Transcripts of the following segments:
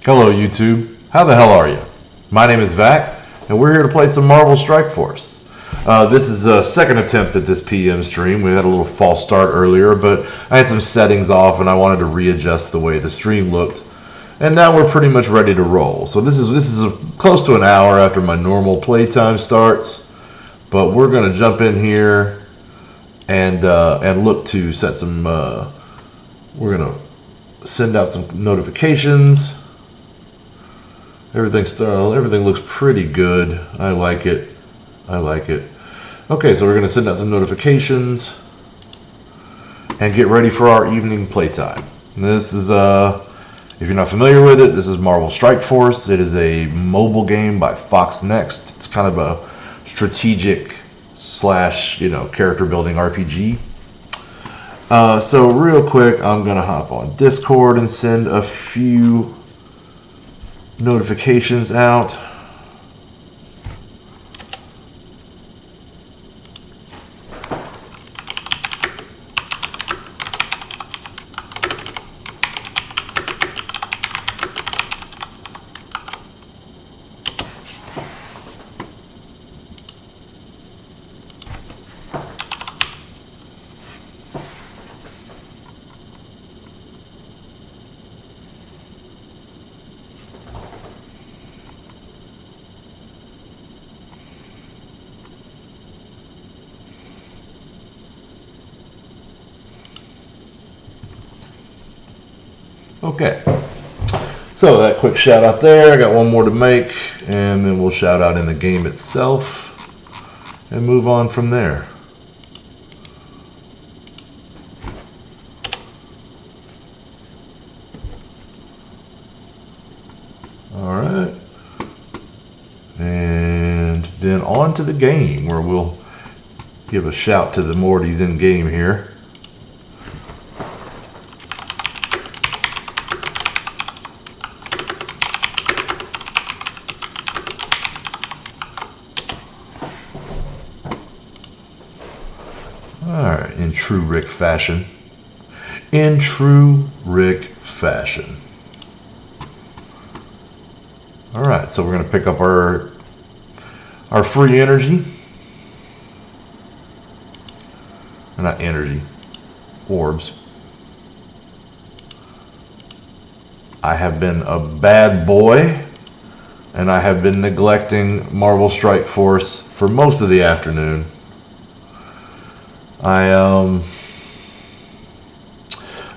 Hello YouTube, how the hell are you? My name is Vac, and we're here to play some Marvel Strike Force. This is a second attempt at this PM stream. We had a little false start earlier, but I had some settings off and I wanted to readjust the way the stream looked. And now we're pretty much ready to roll. So this is close to an hour after my normal playtime starts, but we're going to jump in here and look to set some. We're going to send out some notifications. Everything looks pretty good. I like it. Okay, so we're going to send out some notifications and get ready for our evening playtime. This is if you're not familiar with it, this is Marvel Strike Force. It is a mobile game by Fox Next. It's kind of a strategic slash character building RPG. So real quick, I'm gonna hop on Discord and send a few notifications out. Okay, so that quick shout out there. I got one more to make, and then we'll shout out in the game itself and move on from there. All right, and then on to the game where we'll give a shout to the Mortys in game here. Alright, in true Rick fashion. Alright, so we're going to pick up our free energy. Or not energy, orbs. I have been a bad boy, and I have been neglecting Marvel Strike Force for most of the afternoon.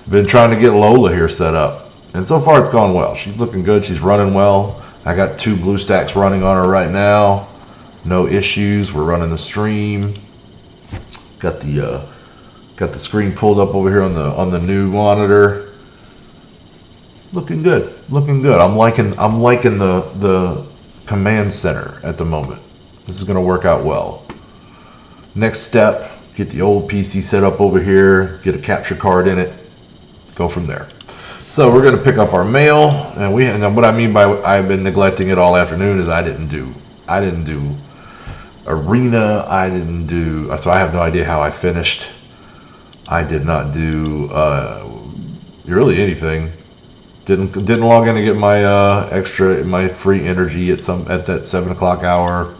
Been trying to get Lola here set up, and so far it's gone well. She's looking good. She's running well. I got 2 blue stacks running on her right now. No issues. We're running the stream. Got the screen pulled up over here on the new monitor. Looking good. I'm liking the command center at the moment. This is going to work out well. Next step. Get the old PC set up over here, get a capture card in it, go from there. So we're going to pick up our mail, and what I mean by I've been neglecting it all afternoon is I didn't do arena, so I have no idea how I finished. I did not do really anything. Didn't log in to get my my free energy at that 7 o'clock hour.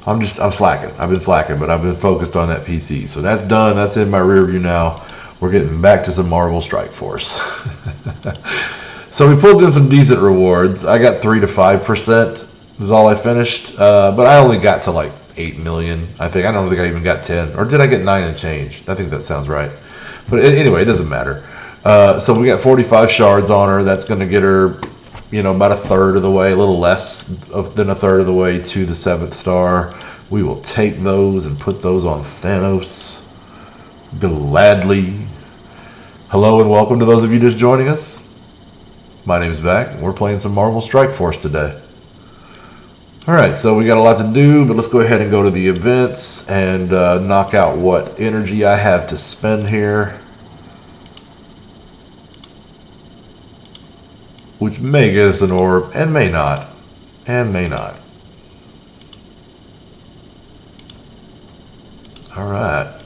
I'm slacking. I've been slacking, but I've been focused on that PC. So that's done. That's in my rear view now. We're getting back to some Marvel Strike Force. So we pulled in some decent rewards. I got 3 to 5% is all I finished. But I only got to like 8 million. I don't think I even got 10. Or did I get 9 and change? I think that sounds right. But anyway, it doesn't matter. So we got 45 shards on her. That's going to get her about a third of the way, a little less than a third of the way to the 7th star. We will take those and put those on Thanos gladly. Hello and welcome to those of you just joining us. My name is Vac, and we're playing some Marvel Strike Force today. Alright, so we got a lot to do, but let's go ahead and go to the events and knock out what energy I have to spend here. Which may get us an orb, and may not. Alright.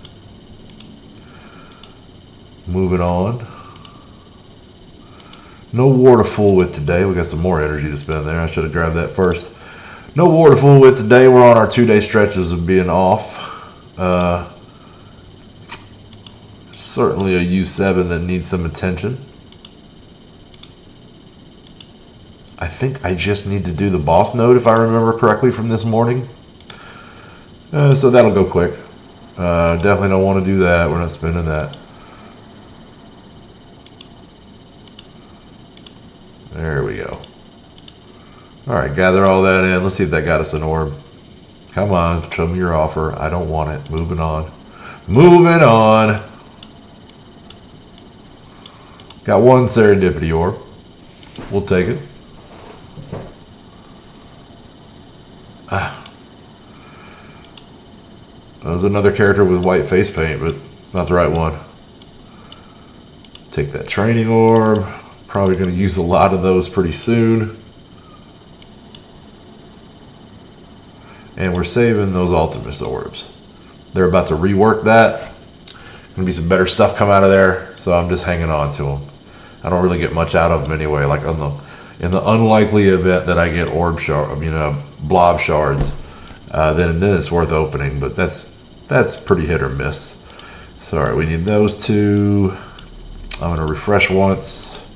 Moving on. No war to fool with today. We got some more energy to spend there. I should have grabbed that first. No war to fool with today. We're on our 2-day stretches of being off. Certainly a U7 that needs some attention. I think I just need to do the boss node if I remember correctly from this morning. So that'll go quick. Definitely don't want to do that. We're not spending that. There we go. Alright, gather all that in. Let's see if that got us an orb. Come on, show me your offer. I don't want it. Moving on. Moving on. Got one serendipity orb. We'll take it. There's another character with white face paint, but not the right one. Take that training orb. Probably going to use a lot of those pretty soon. And we're saving those Ultimus orbs. They're about to rework that. Going to be some better stuff come out of there, so I'm just hanging on to them. I don't really get much out of them anyway. Like in the unlikely event that I get orb shard, blob shards, then it's worth opening. But that's pretty hit or miss. So all right, we need those two. I'm going to refresh once.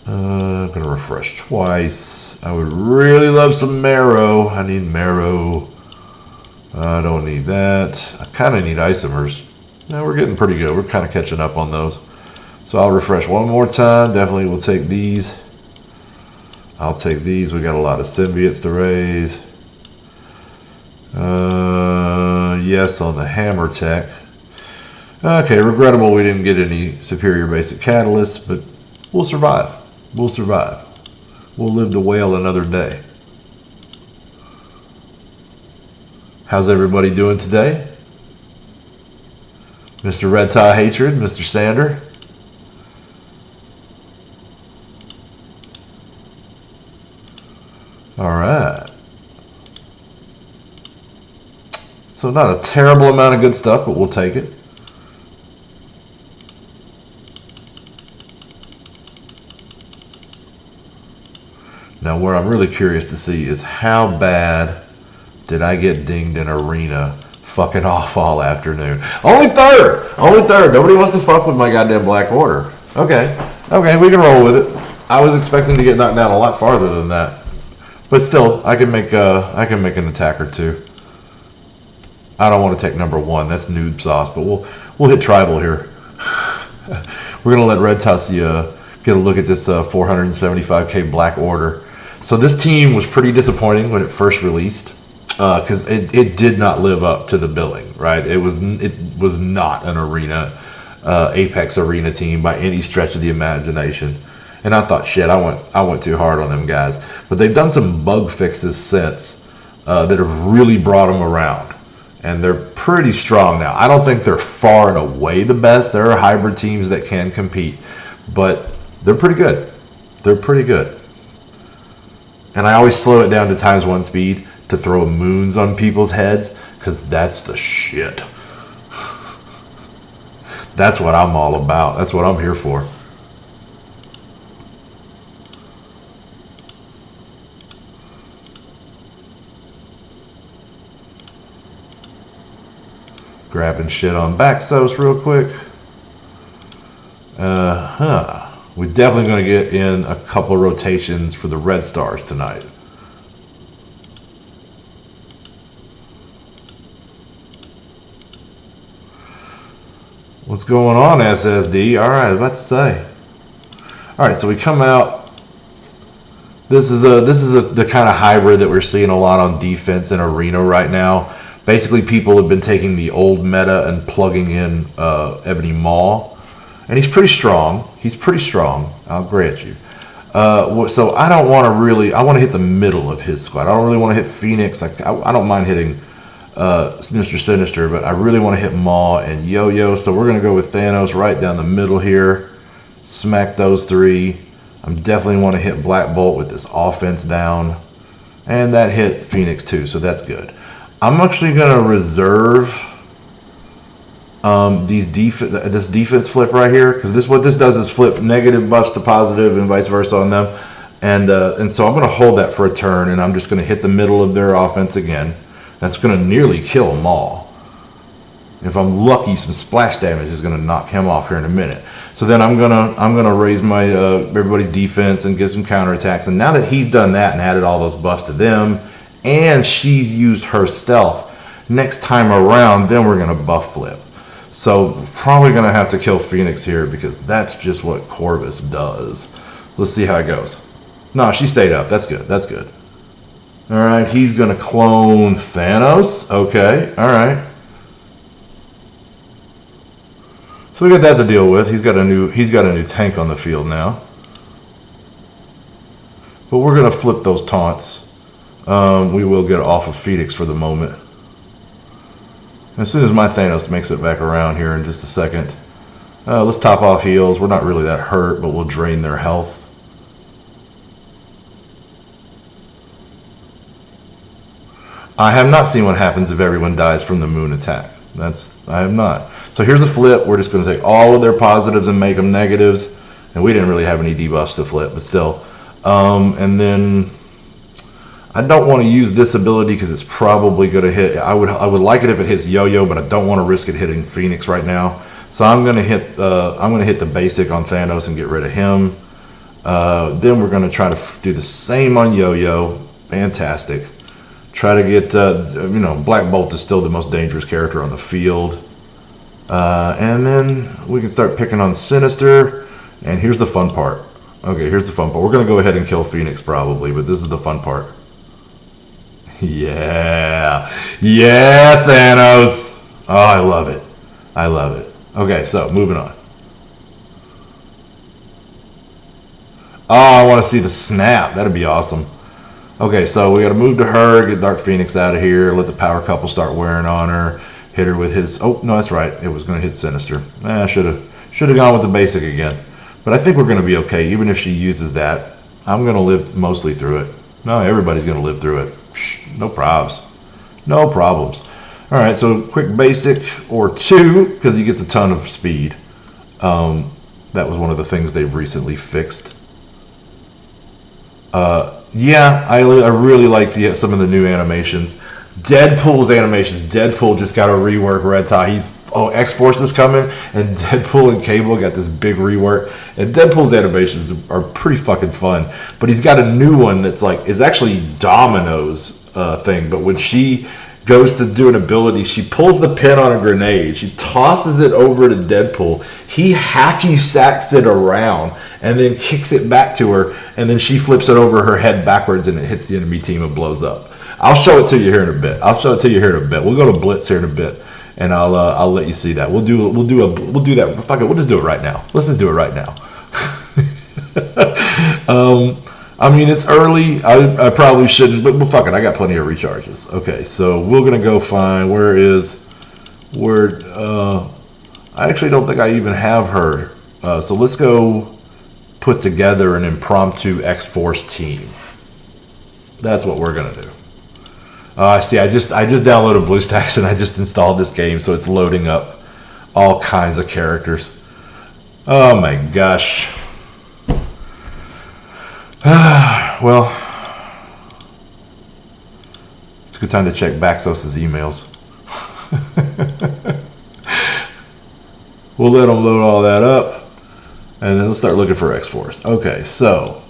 I'm going to refresh twice. I would really love some marrow. I need marrow. I don't need that. I kind of need isomers. Now we're getting pretty good. We're kind of catching up on those. So I'll refresh one more time. Definitely will take these. I'll take these. We got a lot of symbiotes to raise. Yes, on the hammer tech. Okay, regrettable we didn't get any superior basic catalysts, but we'll survive. We'll survive. We'll live to wail another day. How's everybody doing today? Mr. Red Tie Hatred, Mr. Sander. All right. So not a terrible amount of good stuff, but we'll take it. Now, where I'm really curious to see is how bad did I get dinged in arena fucking off all afternoon? Only third! Only third. Nobody wants to fuck with my goddamn Black Order. Okay. Okay, we can roll with it. I was expecting to get knocked down a lot farther than that. But still, I can make an attack or two. I don't want to take number one. That's noob sauce, but we'll hit tribal here. We're gonna let Red Tassia get a look at this 475k Black Order. So this team was pretty disappointing when it first released because it did not live up to the billing. Right? It was not an arena Apex arena team by any stretch of the imagination. And I thought, shit, I went too hard on them guys. But they've done some bug fixes since that have really brought them around. And they're pretty strong now. I don't think they're far and away the best. There are hybrid teams that can compete. But they're pretty good. They're pretty good. And I always slow it down to ×1 speed to throw moons on people's heads. Because that's the shit. That's what I'm all about. That's what I'm here for. Grabbing shit on Baxos real quick. We're definitely going to get in a couple of rotations for the Red Stars tonight. What's going on, SSD? All right, I was about to say. All right, so we come out. This is the kind of hybrid that we're seeing a lot on defense and arena right now. Basically, people have been taking the old meta and plugging in Ebony Maw. And he's pretty strong. He's pretty strong, I'll grant you. So I don't want to really... I want to hit the middle of his squad. I don't really want to hit Phoenix. I don't mind hitting Mr. Sinister, but I really want to hit Maw and Yo-Yo. So we're going to go with Thanos right down the middle here. Smack those three. I definitely want to hit Black Bolt with this offense down. And that hit Phoenix too, so that's good. I'm actually going to reserve this defense flip right here, because what this does is flip negative buffs to positive and vice versa on them, and so I'm going to hold that for a turn, and I'm just going to hit the middle of their offense again. That's going to nearly kill them all. If I'm lucky, some splash damage is going to knock him off here in a minute. So then I'm gonna raise my everybody's defense and get some counterattacks. And now that he's done that and added all those buffs to them, and she's used her stealth, next time around, then we're going to buff flip. So probably going to have to kill Phoenix here because that's just what Corvus does. Let's see how it goes. No, she stayed up. That's good. That's good. All right, he's going to clone Thanos. Okay, all right. So we got that to deal with. He's got a new tank on the field now. But we're going to flip those taunts. We will get off of Phoenix for the moment. As soon as my Thanos makes it back around here in just a second. Let's top off heals. We're not really that hurt, but we'll drain their health. I have not seen what happens if everyone dies from the moon attack. I have not. So here's a flip. We're just going to take all of their positives and make them negatives. And we didn't really have any debuffs to flip, but still. And then I don't want to use this ability because it's probably going to hit. I would like it if it hits Yo-Yo, but I don't want to risk it hitting Phoenix right now. So I'm going to hit the basic on Thanos and get rid of him. Then we're going to try to do the same on Yo-Yo. Fantastic. Try to get Black Bolt is still the most dangerous character on the field. And then we can start picking on Sinister. And here's the fun part. Okay, here's the fun part. We're going to go ahead and kill Phoenix probably, but this is the fun part. Yeah. Yeah, Thanos. Oh, I love it. I love it. Okay, so moving on. Oh, I want to see the snap. That'd be awesome. Okay, so we got to move to her, get Dark Phoenix out of here, let the power couple start wearing on her, hit her with his... Oh, no, that's right. It was going to hit Sinister. I should have gone with the basic again. But I think we're going to be okay, even if she uses that. I'm going to live mostly through it. No, everybody's going to live through it. No probs. No problems. All right, so quick basic or two, because he gets a ton of speed. That was one of the things they've recently fixed. Yeah, I really like some of the new animations. Deadpool's animations. Deadpool just got a rework. Red Tie. X-Force is coming, and Deadpool and Cable got this big rework. And Deadpool's animations are pretty fucking fun. But he's got a new one that's it's actually Domino's thing. But when she goes to do an ability, she pulls the pin on a grenade. She tosses it over to Deadpool. He hacky sacks it around and then kicks it back to her. And then she flips it over her head backwards and it hits the enemy team and blows up. I'll show it to you here in a bit. We'll go to Blitz here in a bit, and I'll let you see that. We'll do that. Fuck it. We'll just do it right now. Let's just do it right now. I mean, it's early. I probably shouldn't, but fuck it. I got plenty of recharges. Okay, so we're gonna go find I actually don't think I even have her. So let's go put together an impromptu X-Force team. That's what we're gonna do. See, I just downloaded BlueStacks and I just installed this game, so it's loading up all kinds of characters. Oh my gosh. Well, it's a good time to check Baxos' emails. We'll let them load all that up, and then let's start looking for X-Force. Okay, so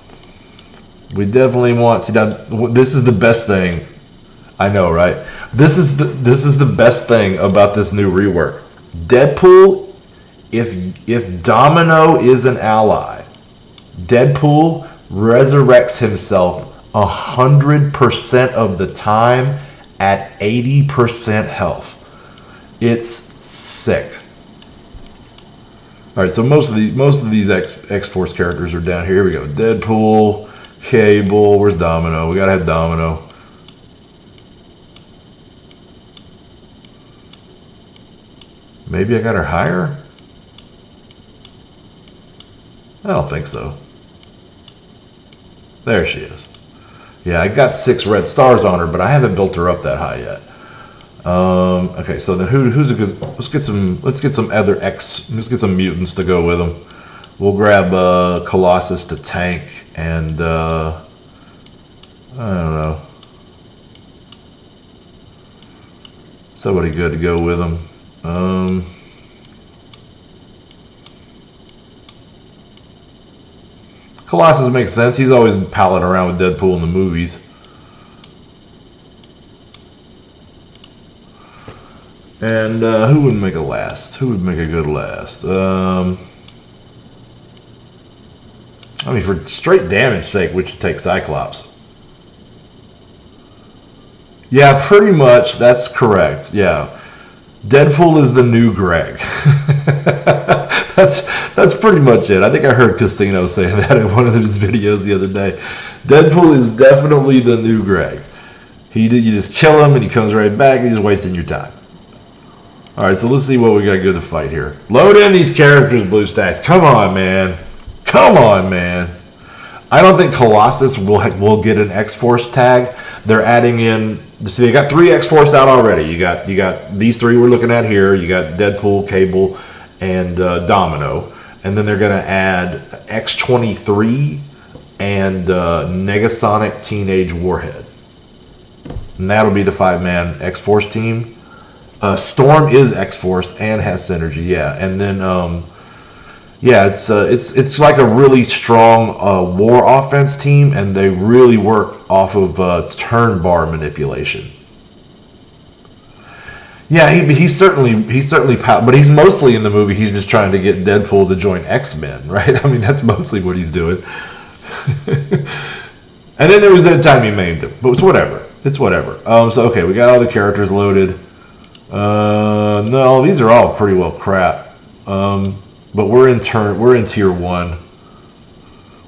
we definitely want. See, now this is the best thing. I know, right? This is the best thing about this new rework. Deadpool, if Domino is an ally, Deadpool resurrects himself 100% of the time at 80% health. It's sick. All right, so most of these X-Force characters are down here. Here we go. Deadpool, Cable. Where's Domino? We gotta have Domino. Maybe I got her higher? I don't think so. There she is. Yeah, I got 6 red stars on her, but I haven't built her up that high yet. Okay, so then who's a good? Let's get some other Let's get some mutants to go with them. We'll grab Colossus to tank, and I don't know, somebody good to go with them. Colossus makes sense. He's always palling around with Deadpool in the movies. And who would make a last? Who would make a good last? I mean, for straight damage sake, we should take Cyclops. Yeah, pretty much. That's correct. Yeah. Deadpool is the new Greg. That's pretty much it. I think I heard Casino saying that in one of his videos the other day. Deadpool is definitely the new Greg. You just kill him and he comes right back and he's just wasting your time. Alright, so let's see what we got good to fight here. Load in these characters, BlueStacks. Come on, man. Come on, man. I don't think Colossus will get an X-Force tag. They're adding in... So you got 3 X-Force out already. You got these 3 we're looking at here. You got Deadpool, Cable, and Domino. And then they're going to add X-23 and Negasonic Teenage Warhead. And that'll be the 5-man X-Force team. Storm is X-Force and has synergy, yeah. And then, yeah, it's like a really strong war offense team, and they really work off of turn bar manipulation. Yeah, he's certainly, but he's mostly in the movie. He's just trying to get Deadpool to join X-Men, right? I mean, that's mostly what he's doing. And then there was that time he maimed him, but it's whatever. It's whatever. So okay, we got all the characters loaded. No, these are all pretty well crap. But we're in tier 1.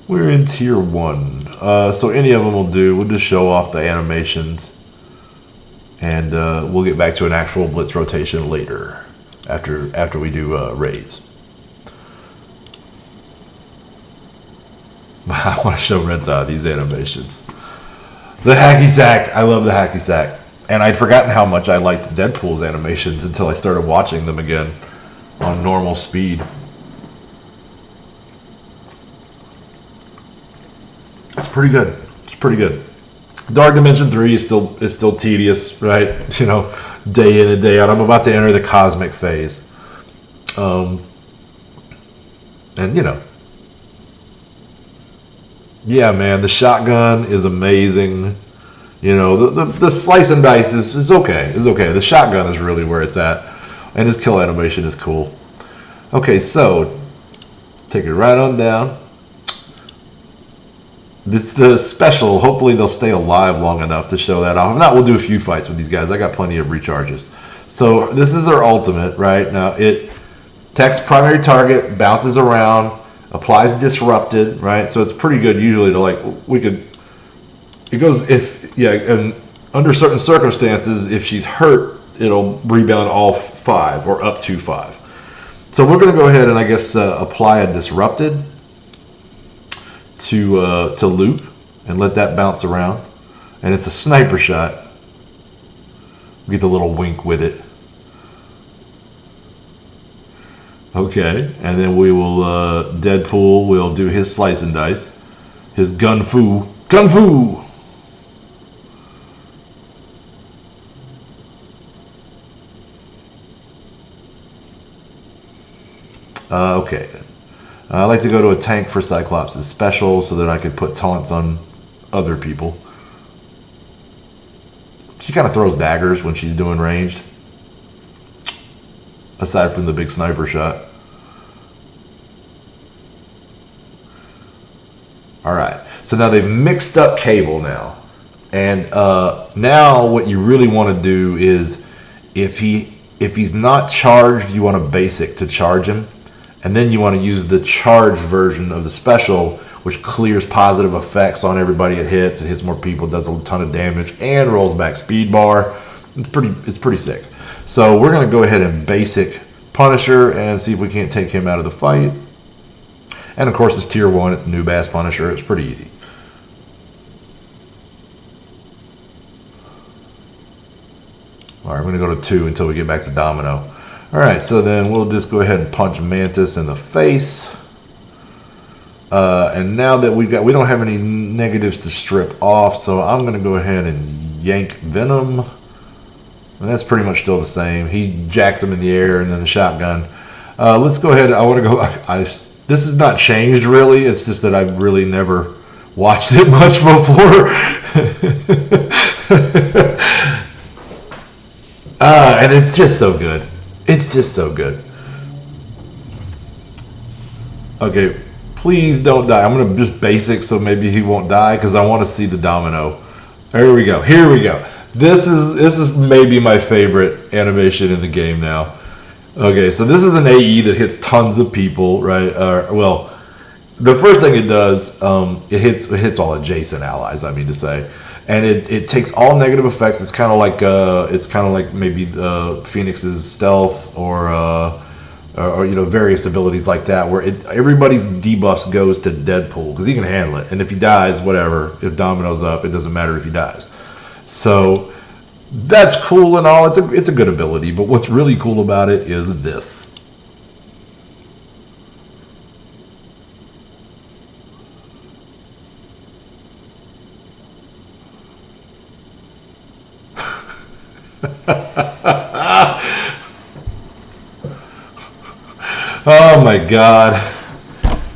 We're in tier 1. So any of them will do. We'll just show off the animations. And we'll get back to an actual blitz rotation later. After we do raids. I want to show Renta these animations. The hacky sack. I love the hacky sack. And I'd forgotten how much I liked Deadpool's animations until I started watching them again on normal speed. It's pretty good. It's pretty good. Dark Dimension 3 is still tedious, right? You know, day in and day out. I'm about to enter the cosmic phase. And you know. Yeah, man, the shotgun is amazing. You know, the slice and dice is okay. It's okay. The shotgun is really where it's at. And his kill animation is cool. Okay, so take it right on down. It's the special. Hopefully they'll stay alive long enough to show that off. If not, we'll do a few fights with these guys. I got plenty of recharges. So this is our ultimate, right? Now it attacks primary target, bounces around, applies disrupted, right? So it's pretty good usually to it goes and under certain circumstances, if she's hurt, it'll rebound all 5 or up to 5. So we're going to go ahead and I guess apply a disrupted to Luke and let that bounce around. And it's a sniper shot. We get the little wink with it. Okay, and then we will Deadpool will do his slice and dice, his gun fu. Okay. I like to go to a tank for Cyclops' special so that I could put taunts on other people. She kind of throws daggers when she's doing ranged. Aside from the big sniper shot. Alright. So now they've mixed up Cable now. And now what you really want to do is if he's not charged, you want a basic to charge him. And then you want to use the charged version of the special, which clears positive effects on everybody it hits. It hits more people, does a ton of damage, and rolls back speed bar. It's pretty sick. So we're going to go ahead and basic Punisher and see if we can't take him out of the fight. And of course it's tier 1. It's Noob Ass Punisher. It's pretty easy. All right, I'm going to go to 2 until we get back to Domino. All right, so then we'll just go ahead and punch Mantis in the face. And now that we don't have any negatives to strip off, so I'm going to go ahead and yank Venom. And that's pretty much still the same. He jacks him in the air and then the shotgun. Let's go ahead. I want to go. This has not changed really. It's just that I've really never watched it much before. And it's just so good. It's just so good. Okay, please don't die. I'm gonna just basic so maybe he won't die because I want to see the domino. Here we go. Here we go. This is maybe my favorite animation in the game now. Okay, so this is an AE that hits tons of people, right? Well, the first thing it does, it hits all adjacent allies. I mean to say, and it takes all negative effects. It's kind of like maybe Phoenix's stealth or various abilities like that, where everybody's debuffs goes to Deadpool because he can handle it, and if he dies, whatever. If Domino's up, it doesn't matter if he dies. So that's cool and all. It's a good ability, but what's really cool about it is this. Oh my god,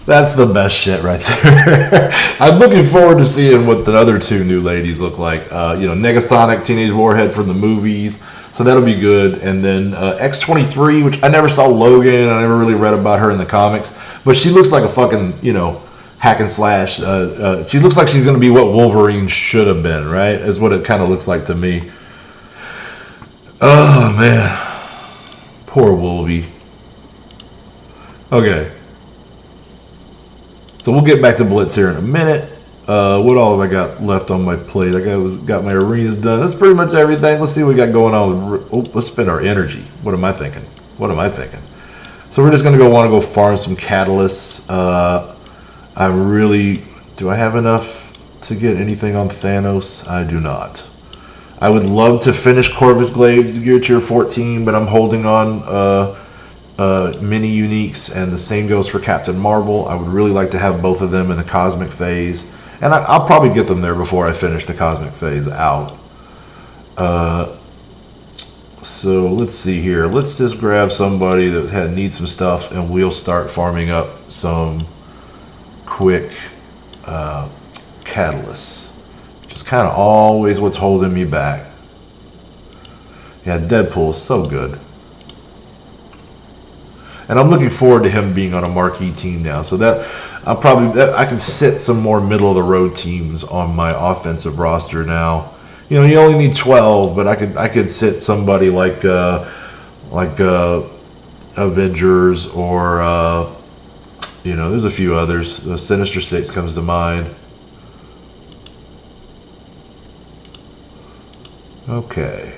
that's the best shit right there. I'm looking forward to seeing what the other two new ladies look like. Negasonic, Teenage Warhead from the movies, so that'll be good. And then X-23, which I never saw Logan, I never really read about her in the comics, but she looks like a fucking hack and slash. She looks like she's going to be what Wolverine should have been, right? Is what it kind of looks like to me. Oh man, poor Wolvie. Okay, so we'll get back to Blitz here in a minute. What all have I got left on my plate? I got my arenas done. That's pretty much everything. Let's see what we got going on. Let's spend our energy. What am I thinking? So we're just going to want to go farm some catalysts. Do I have enough to get anything on Thanos? I do not. I would love to finish Corvus Glaive Gear Tier 14, but I'm holding on mini uniques, and the same goes for Captain Marvel. I would really like to have both of them in the cosmic phase, and I'll probably get them there before I finish the cosmic phase out. So let's see here. Let's just grab somebody that needs some stuff, and we'll start farming up some quick catalysts. Just kind of always what's holding me back. Yeah, Deadpool's so good. And I'm looking forward to him being on a marquee team now. So that I can sit some more middle of the road teams on my offensive roster now. You only need 12, but I could sit somebody like Avengers or there's a few others. The Sinister Six comes to mind. Okay.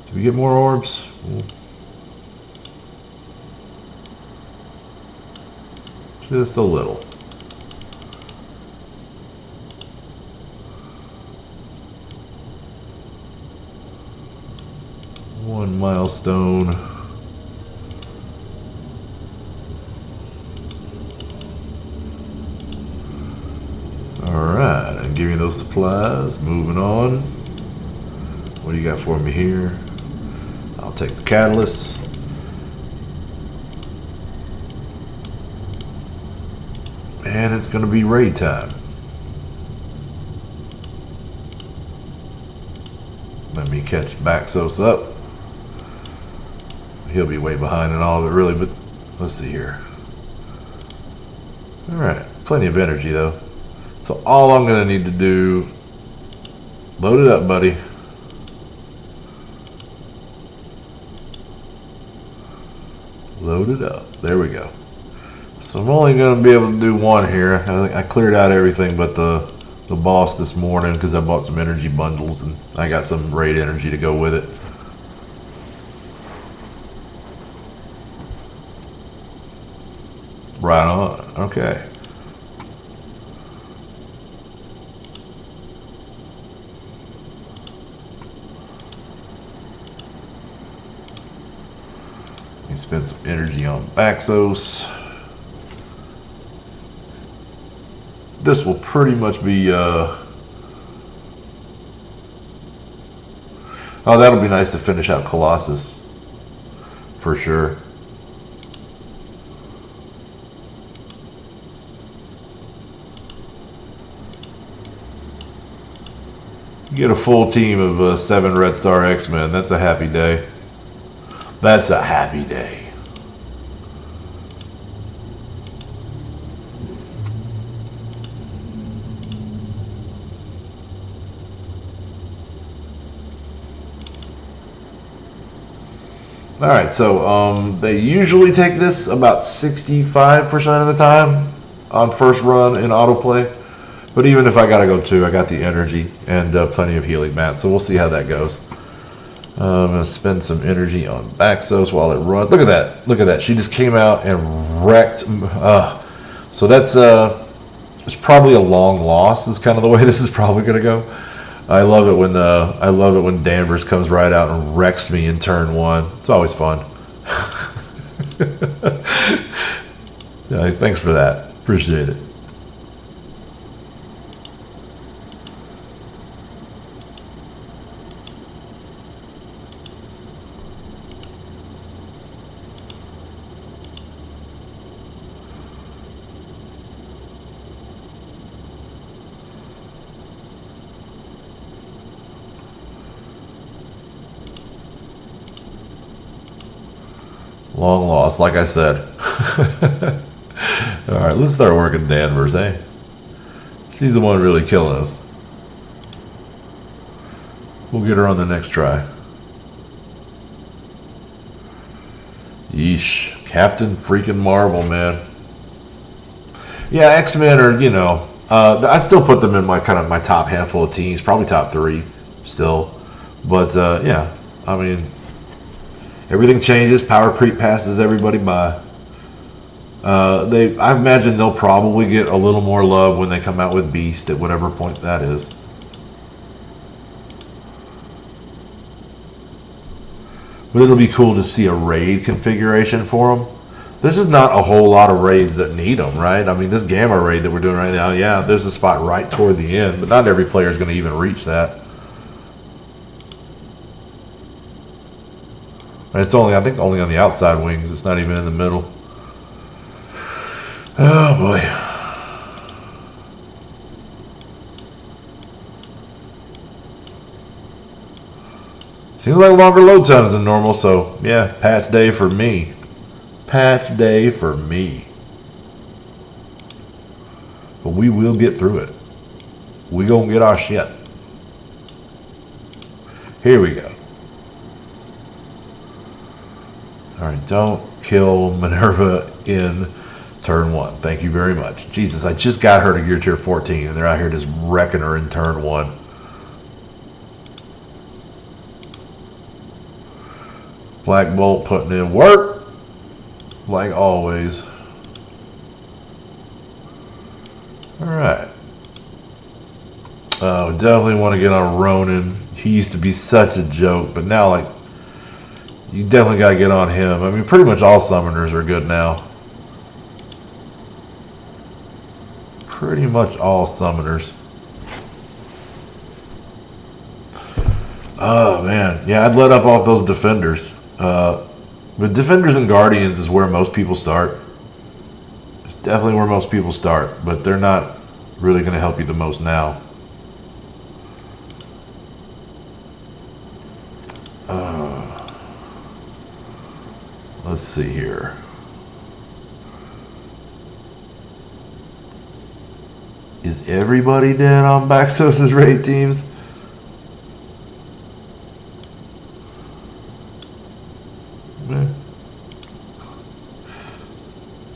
Do we get more orbs? Just a little. One milestone. Alright, and give me those supplies. Moving on. What do you got for me here? I'll take the catalyst. And it's going to be raid time. Let me catch Baxos up. He'll be way behind in all of it, really, but let's see here. Alright, plenty of energy, though. So all I'm going to need to do, load it up, buddy. Load it up. There we go. So I'm only going to be able to do one here. I cleared out everything but the boss this morning because I bought some energy bundles and I got some raid energy to go with it. Right on. Okay. me spend some energy on Baxos. This will pretty much be, oh, that'll be nice to finish out Colossus. For sure. Get a full team of 7 Red Star X-Men. That's a happy day. That's a happy day. Alright, so they usually take this about 65% of the time on first run in autoplay. But even if I gotta go 2, I got the energy and plenty of healing mats, so we'll see how that goes. I'm gonna spend some energy on Baxos while it runs. Look at that! Look at that! She just came out and wrecked. So that's it's probably a long loss. Is kind of the way this is probably gonna go. I love it when Danvers comes right out and wrecks me in turn 1. It's always fun. Yeah, thanks for that. Appreciate it. Long loss, like I said. Alright, let's start working Danvers, eh? She's the one really killing us. We'll get her on the next try. Yeesh. Captain freaking Marvel, man. Yeah, X-Men are, you know, I still put them in my my top handful of teams, probably top 3 still. But yeah, I mean, everything changes. Power creep passes everybody by. I imagine they'll probably get a little more love when they come out with Beast at whatever point that is. But it'll be cool to see a raid configuration for them. There's just not a whole lot of raids that need them, right? I mean, this Gamma raid that we're doing right now, yeah, there's a spot right toward the end, but not every player is going to even reach that. And it's only, I think, only on the outside wings. It's not even in the middle. Oh boy. Seems like longer load times than normal, so yeah, patch day for me. Patch day for me. But we will get through it. We gonna get our shit. Here we go. Alright, don't kill Minerva in turn 1. Thank you very much. Jesus, I just got her to gear tier 14 and they're out here just wrecking her in turn 1. Black Bolt putting in work, like always. Alright. Oh, definitely want to get on Ronin. He used to be such a joke, but now, like, you definitely got to get on him. I mean, pretty much all summoners are good now. Pretty much all summoners. Oh, man. Yeah, I'd let up off those defenders. But defenders and guardians is where most people start. It's definitely where most people start, but they're not really going to help you the most now. Let's see here. Is everybody dead on Baxos' raid teams?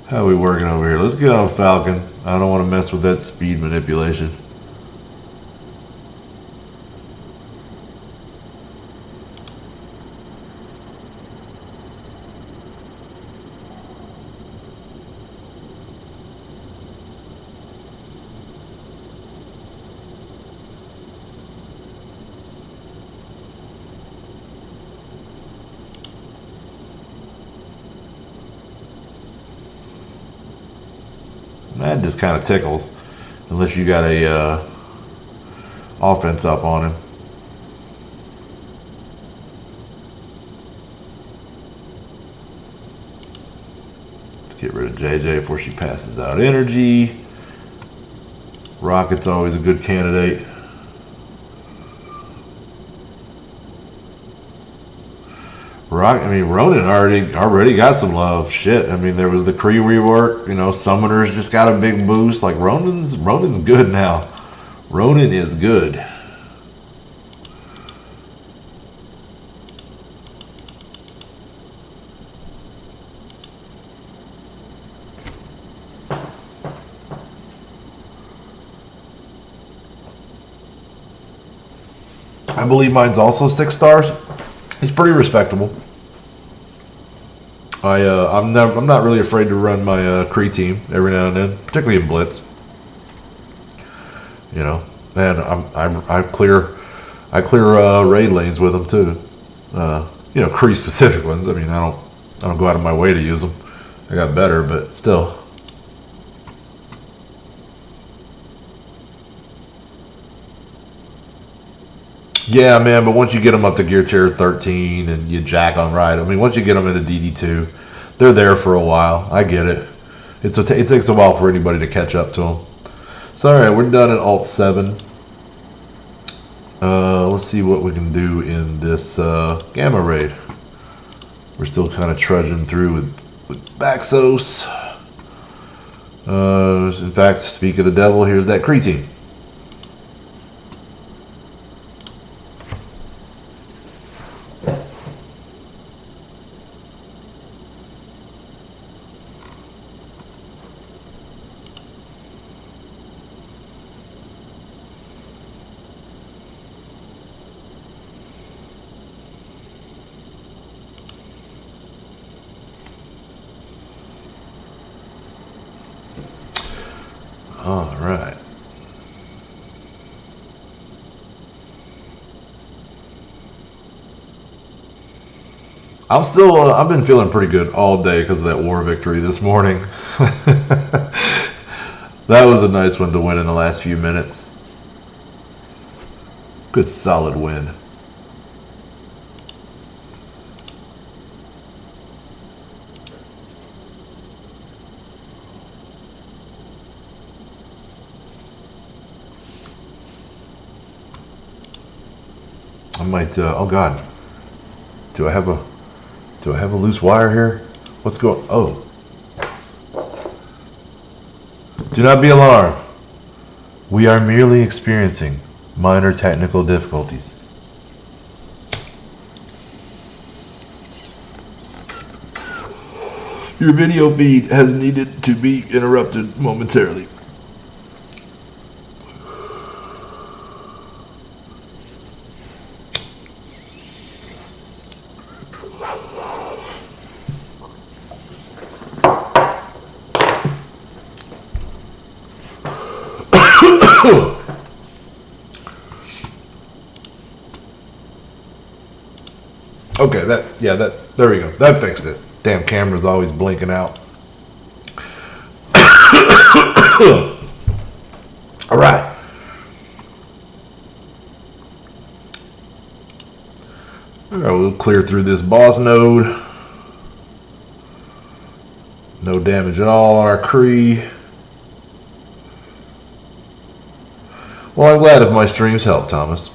How are we working over here? Let's get on Falcon. I don't want to mess with that speed manipulation. That just kind of tickles, unless you got a offense up on him. Let's get rid of JJ before she passes out energy. Rocket's always a good candidate. Ronan already got some love. Shit. I mean, there was the Kree rework. You know, Summoners just got a big boost. Like, Ronan's good now. Ronan is good. I believe mine's also 6 stars. He's pretty respectable. I'm not really afraid to run my Kree team every now and then, particularly in Blitz. You know, and I clear raid lanes with them too. You know, Kree specific ones. I mean, I don't go out of my way to use them. I got better, but still. Yeah, man, but once you get them up to gear tier 13 and you jack on right, I mean, once you get them into DD2, they're there for a while. I get it. It takes a while for anybody to catch up to them. So, all right, we're done at Alt 7. Let's see what we can do in this Gamma raid. We're still kind of trudging through with Baxos. In fact, speak of the devil, here's that Kree team. All right. I've been feeling pretty good all day because of that war victory this morning. That was a nice one to win in the last few minutes. Good solid win. I might, oh God, do I have a loose wire here? What's going, oh. Do not be alarmed. We are merely experiencing minor technical difficulties. Your video feed has needed to be interrupted momentarily. Okay, there we go. That fixed it. Damn camera's always blinking out. All right. All right, we'll clear through this boss node. No damage at all on our Kree. Well, I'm glad if my streams help, Thomas.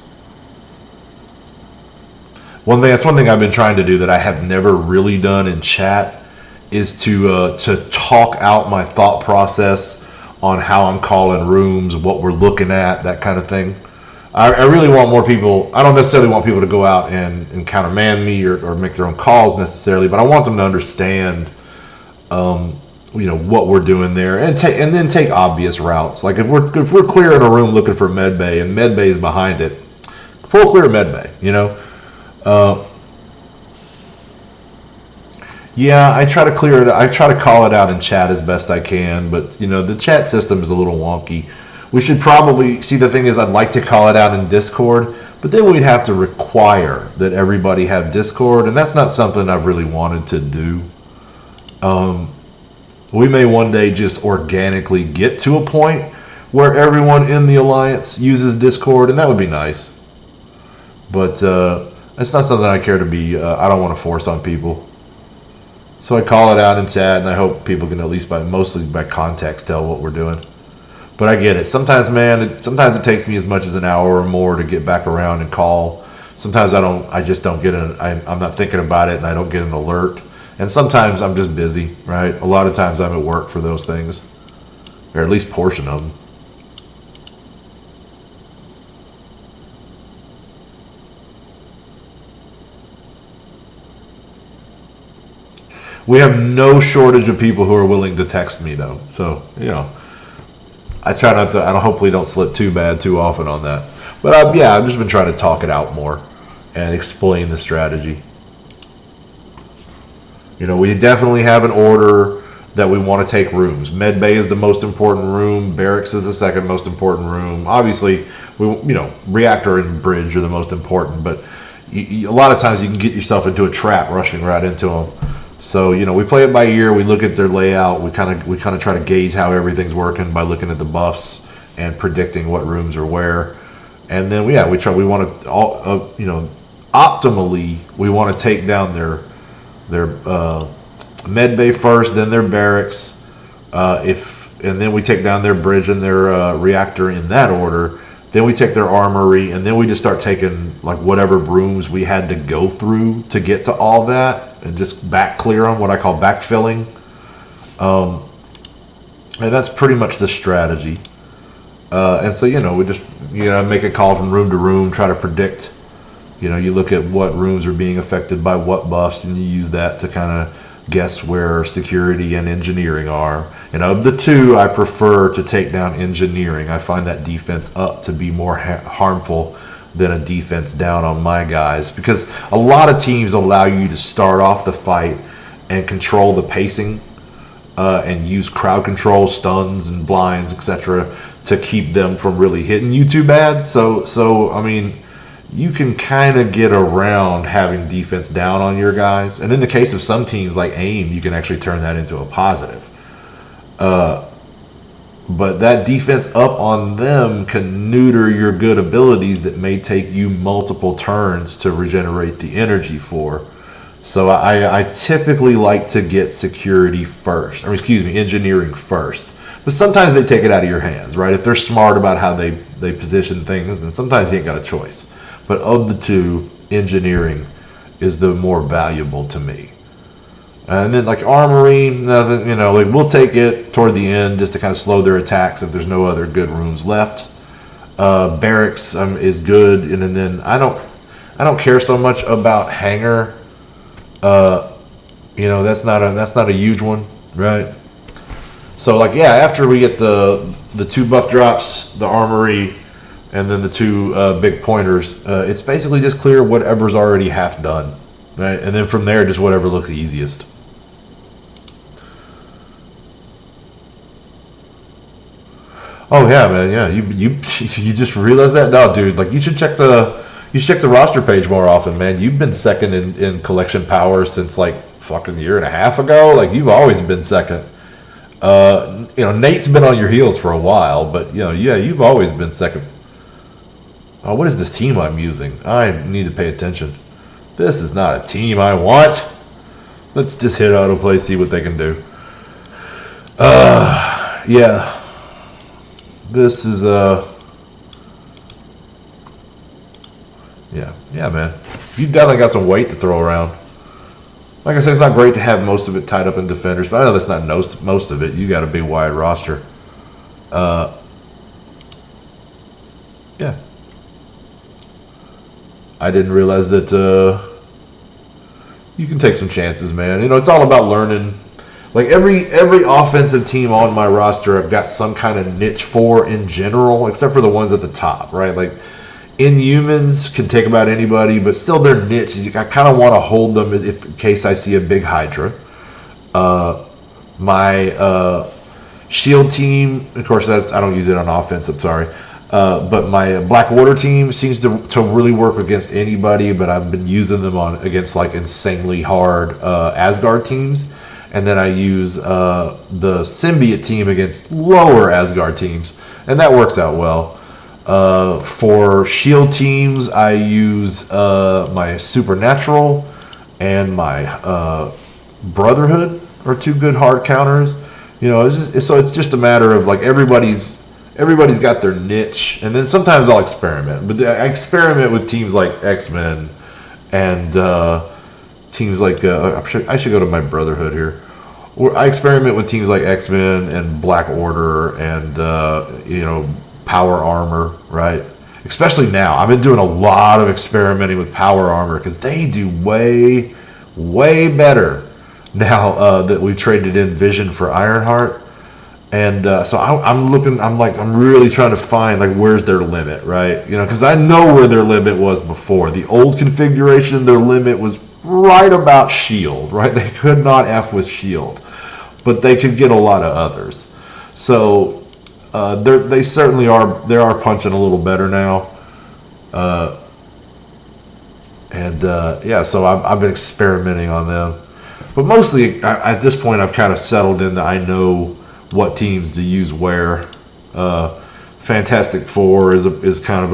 That's one thing I've been trying to do that I have never really done in chat is to talk out my thought process on how I'm calling rooms, what we're looking at, that kind of thing. I really want more people. I don't necessarily want people to go out and counterman me or make their own calls necessarily, but I want them to understand, what we're doing there and then take obvious routes. Like if we're clearing a room looking for med bay and med bay is behind it, full clear med bay, Yeah, I try to clear it. I try to call it out in chat as best I can, but the chat system is a little wonky. We should probably see. The thing is, I'd like to call it out in Discord, but then we'd have to require that everybody have Discord, and that's not something I've really wanted to do. We may one day just organically get to a point where everyone in the alliance uses Discord, and that would be nice. But it's not something I care to be. I don't want to force on people. So I call it out in chat, and I hope people can at least mostly by context tell what we're doing. But I get it. Sometimes, man, sometimes it takes me as much as an hour or more to get back around and call. Sometimes I just don't get I'm not thinking about it, and I don't get an alert. And sometimes I'm just busy, right? A lot of times I'm at work for those things, or at least portion of them. We have no shortage of people who are willing to text me, though. So, I try not to, hopefully don't slip too bad too often on that. But I've just been trying to talk it out more and explain the strategy. We definitely have an order that we want to take rooms. Med Bay is the most important room. Barracks is the second most important room. Obviously, reactor and bridge are the most important. But a lot of times you can get yourself into a trap rushing right into them. So we play it by ear. We look at their layout. We kind of try to gauge how everything's working by looking at the buffs and predicting what rooms are where. And then we want to optimally we want to take down their med bay first, then their barracks. And then we take down their bridge and their reactor in that order. Then we take their armory, and then we just start taking like whatever rooms we had to go through to get to all that, and just back clear on what I call backfilling. And that's pretty much the strategy. And so we just make a call from room to room, try to predict. You look at what rooms are being affected by what buffs, and you use that to kind of guess where security and engineering are. And of the two, I prefer to take down engineering. I find that defense up to be more harmful than a defense down on my guys, because a lot of teams allow you to start off the fight and control the pacing and use crowd control, stuns and blinds, etc., to keep them from really hitting you too bad. So I mean, you can kind of get around having defense down on your guys. And in the case of some teams like AIM, you can actually turn that into a positive. But that defense up on them can neuter your good abilities that may take you multiple turns to regenerate the energy for. So I typically like to get security first, or engineering first. But sometimes they take it out of your hands, right? If they're smart about how they position things, then sometimes you ain't got a choice. But of the two, engineering is the more valuable to me. And then like armory, nothing, we'll take it toward the end just to kind of slow their attacks if there's no other good rooms left. Barracks is good, and then I don't care so much about hangar. That's not a huge one, right? So after we get the two buff drops, the armory, and then the two big pointers, it's basically just clear whatever's already half done, right? And then from there, just whatever looks easiest. Oh yeah, man, yeah. You just realized that? No, dude. You should check the roster page more often, man. You've been second in collection power since fucking year and a half ago. You've always been second. Nate's been on your heels for a while, but you've always been second. Oh, what is this team I'm using? I need to pay attention. This is not a team I want. Let's just hit autoplay, see what they can do. Yeah. This is yeah, man. You definitely got some weight to throw around. Like I said, it's not great to have most of it tied up in defenders, but I know that's not most of it. You got a big wide roster. Yeah. I didn't realize that you can take some chances, man. It's all about learning. Every offensive team on my roster, I've got some kind of niche for in general, except for the ones at the top, right? Inhumans can take about anybody, but still their niche. I kind of want to hold them in case I see a big Hydra. My shield team, of course, I don't use it on offense, I'm sorry. But my Black Order team seems to really work against anybody, but I've been using them against insanely hard Asgard teams. and then I use the symbiote team against lower Asgard teams, and that works out well. For shield teams, I use my supernatural and my brotherhood are two good hard counters. You know, it's just a matter of like everybody's got their niche, and then sometimes I'll experiment. But I experiment with teams like X-Men and teams like I should go to my brotherhood here. I experiment with teams like X-Men and Black Order and Power Armor, right? Especially now, I've been doing a lot of experimenting with Power Armor because they do way better now that we've traded in Vision for Ironheart. And so I'm really trying to find like where's their limit, right? You know, because I know where their limit was before. The old configuration, their limit was right about Shield, right? They could not F with Shield, but they could get a lot of others. So they certainly are. They are punching a little better now. So I've been experimenting on them, but mostly at this point I've kind of settled in that I know what teams to use where. Fantastic Four is kind of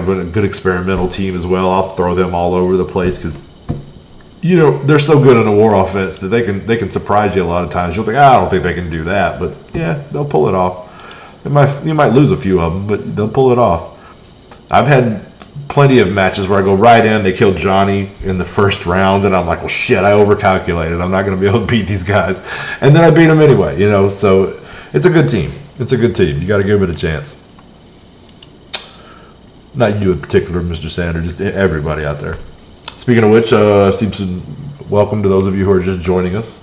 a good experimental team as well. I'll throw them all over the place because they're so good in a war offense that they can surprise you a lot of times. You'll think, I don't think they can do that, but yeah, they'll pull it off. You might lose a few of them, but they'll pull it off. I've had plenty of matches where I go right in, they kill Johnny in the first round, and I'm like, well, shit, I overcalculated. I'm not going to be able to beat these guys. And then I beat them anyway, so it's a good team. It's a good team. You got to give it a chance. Not you in particular, Mr. Sanders, just everybody out there. Speaking of which, welcome to those of you who are just joining us.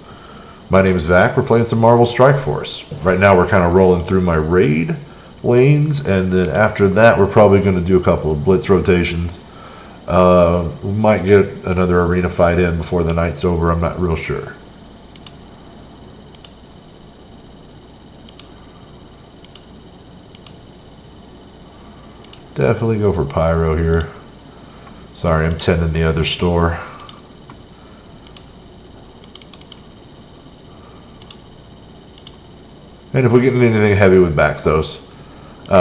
My name is Vac. We're playing some Marvel Strike Force. Right now we're kind of rolling through my raid lanes, and then after that we're probably going to do a couple of blitz rotations. We might get another arena fight in before the night's over. I'm not real sure. Definitely go for Pyro here. Sorry, I'm tending the other store. And if we get anything heavy with Baxos,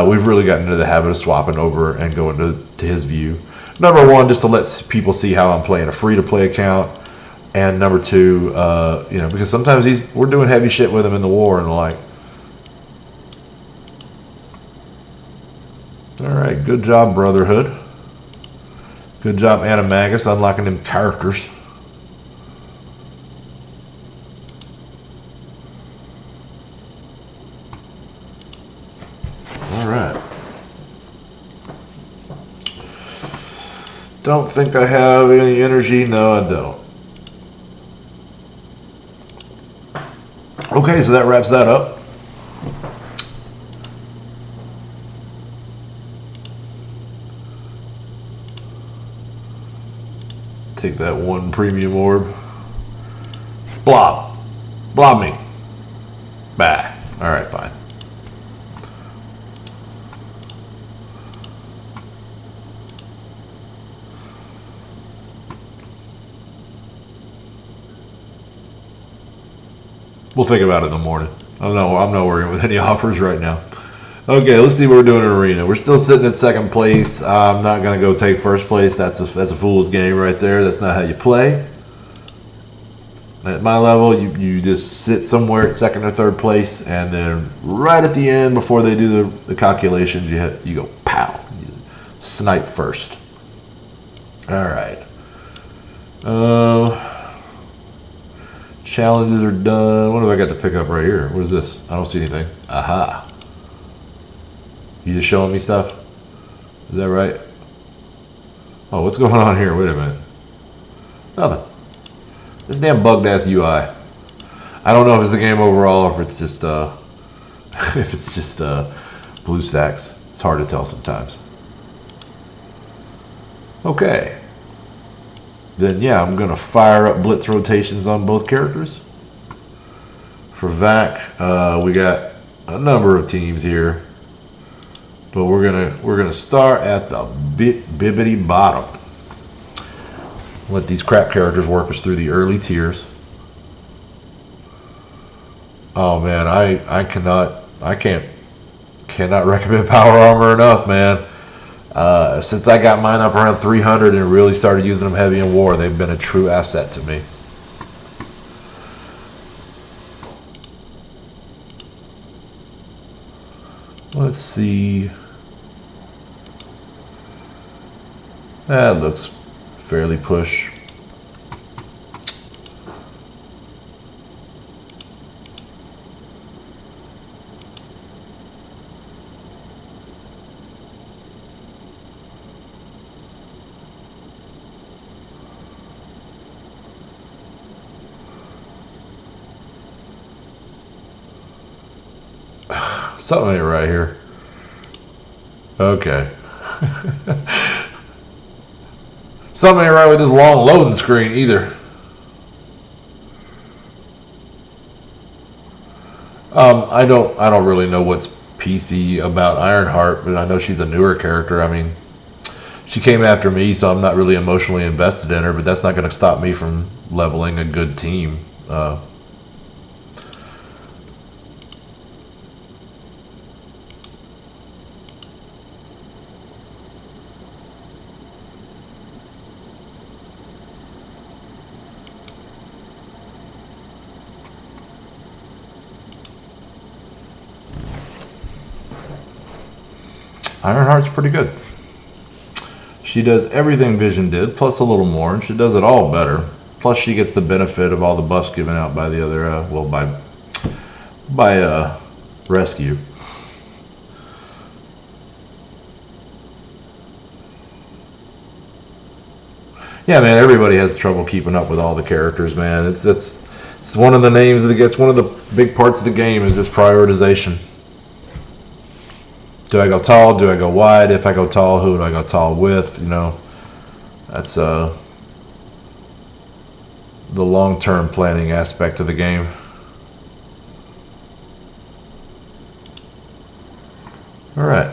we've really gotten into the habit of swapping over and going to his view. Number one, just to let people see how I'm playing a free-to-play account. And number two, because sometimes we're doing heavy shit with him in the war and the like. All right, good job, Brotherhood. Good job, Animagus, unlocking them characters. All right. Don't think I have any energy. No, I don't. Okay, so that wraps that up. Take that one premium orb. Blob. Blob me. Bah. Alright, fine. We'll think about it in the morning. I'm not worrying with any offers right now. Okay, let's see what we're doing in Arena. We're still sitting at second place. I'm not going to go take first place. That's a fool's game right there. That's not how you play. At my level, you just sit somewhere at second or third place, and then right at the end, before they do the calculations, you go pow. You snipe first. All right. Challenges are done. What have I got to pick up right here? What is this? I don't see anything. Aha. You just showing me stuff? Is that right? Oh, what's going on here? Wait a minute. Nothing. This damn bugged ass UI. I don't know if it's the game overall or if it's just blue stacks. It's hard to tell sometimes. Okay. Then yeah, I'm gonna fire up blitz rotations on both characters. For Vac, we got a number of teams here. But we're gonna start at the bibbity bottom. Let these crap characters work us through the early tiers. Oh man, I cannot recommend Power Armor enough, man. Since I got mine up around 300 and really started using them heavy in war, they've been a true asset to me. Let's see. That looks fairly push. Something ain't right here. Okay. Something ain't right with this long loading screen either. I don't really know what's PC about Ironheart, but I know she's a newer character. I mean, she came after me, so I'm not really emotionally invested in her, but that's not going to stop me from leveling a good team. Ironheart's pretty good. She does everything Vision did, plus a little more, and she does it all better. Plus, she gets the benefit of all the buffs given out by the other, by Rescue. Yeah, man, everybody has trouble keeping up with all the characters, man. It's one of the names that gets one of the big parts of the game is this prioritization. Do I go tall? Do I go wide? If I go tall, who do I go tall with? You know, that's the long-term planning aspect of the game. All right.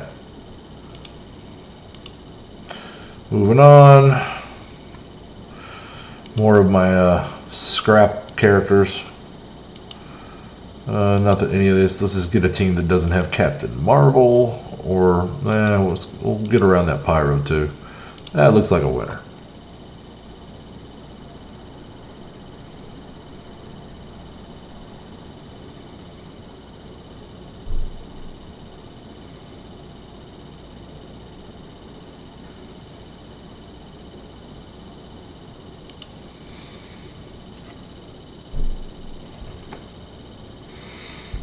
Moving on. More of my scrap characters. Not that any of this. Let's just get a team that doesn't have Captain Marvel. Or, we'll get around that Pyro too. That looks like a winner.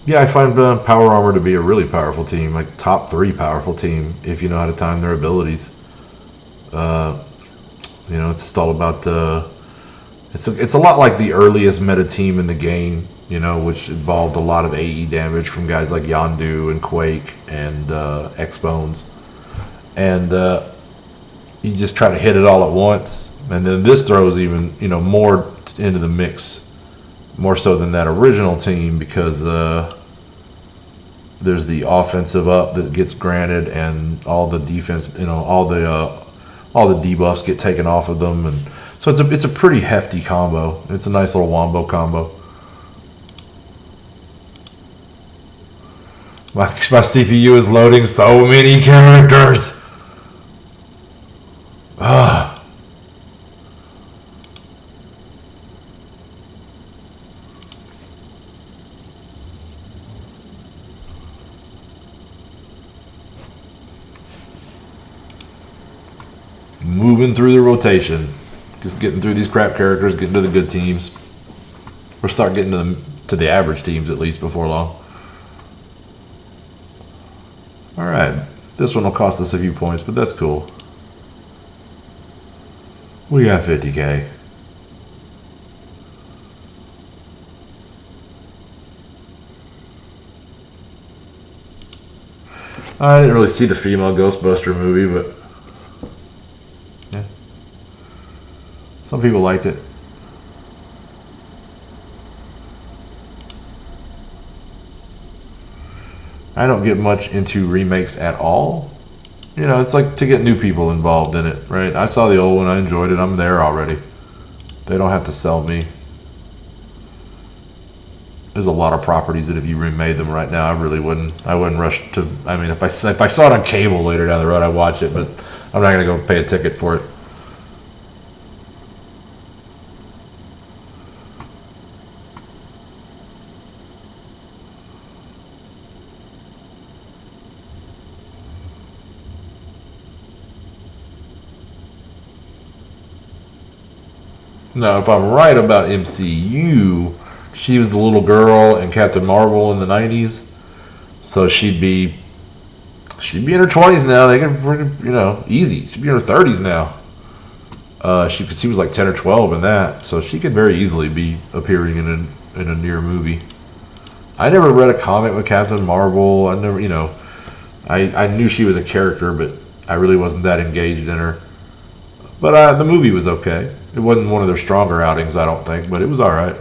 Yeah, I find Power Armor to be a really powerful team, like top 3 powerful team if you know how to time their abilities. You know, it's just all about it's a lot like the earliest meta team in the game, you know, which involved a lot of AE damage from guys like Yondu and Quake and X-Bones, and you just try to hit it all at once, and then this throws even more into the mix. More so than that original team because there's the offensive up that gets granted and all the defense, all the debuffs get taken off of them, and so it's a pretty hefty combo. It's a nice little wombo combo. My CPU is loading so many characters. Ah. Moving through the rotation, just getting through these crap characters, getting to the good teams, or start getting to the average teams at least before long. All right, this one will cost us a few points, but that's cool. We got 50K. I didn't really see the female Ghostbuster movie, but yeah, some people liked it. I don't get much into remakes at all. You know, it's like to get new people involved in it, right? I saw the old one, I enjoyed it, I'm there already. They don't have to sell me. there's a lot of properties that if you remade them right now, I wouldn't rush to. I mean, if I saw it on cable later down the road, I'd watch it, but I'm not gonna go pay a ticket for it. Now, if I'm right about MCU, she was the little girl in Captain Marvel in the 90s. So she'd be in her 20s now. They can, easy. She'd be in her 30s now. She was like 10 or 12 in that. So she could very easily be appearing in a near movie. I never read a comic with Captain Marvel. I never, I knew she was a character, but I really wasn't that engaged in her. But the movie was okay. It wasn't one of their stronger outings, I don't think, but it was all right.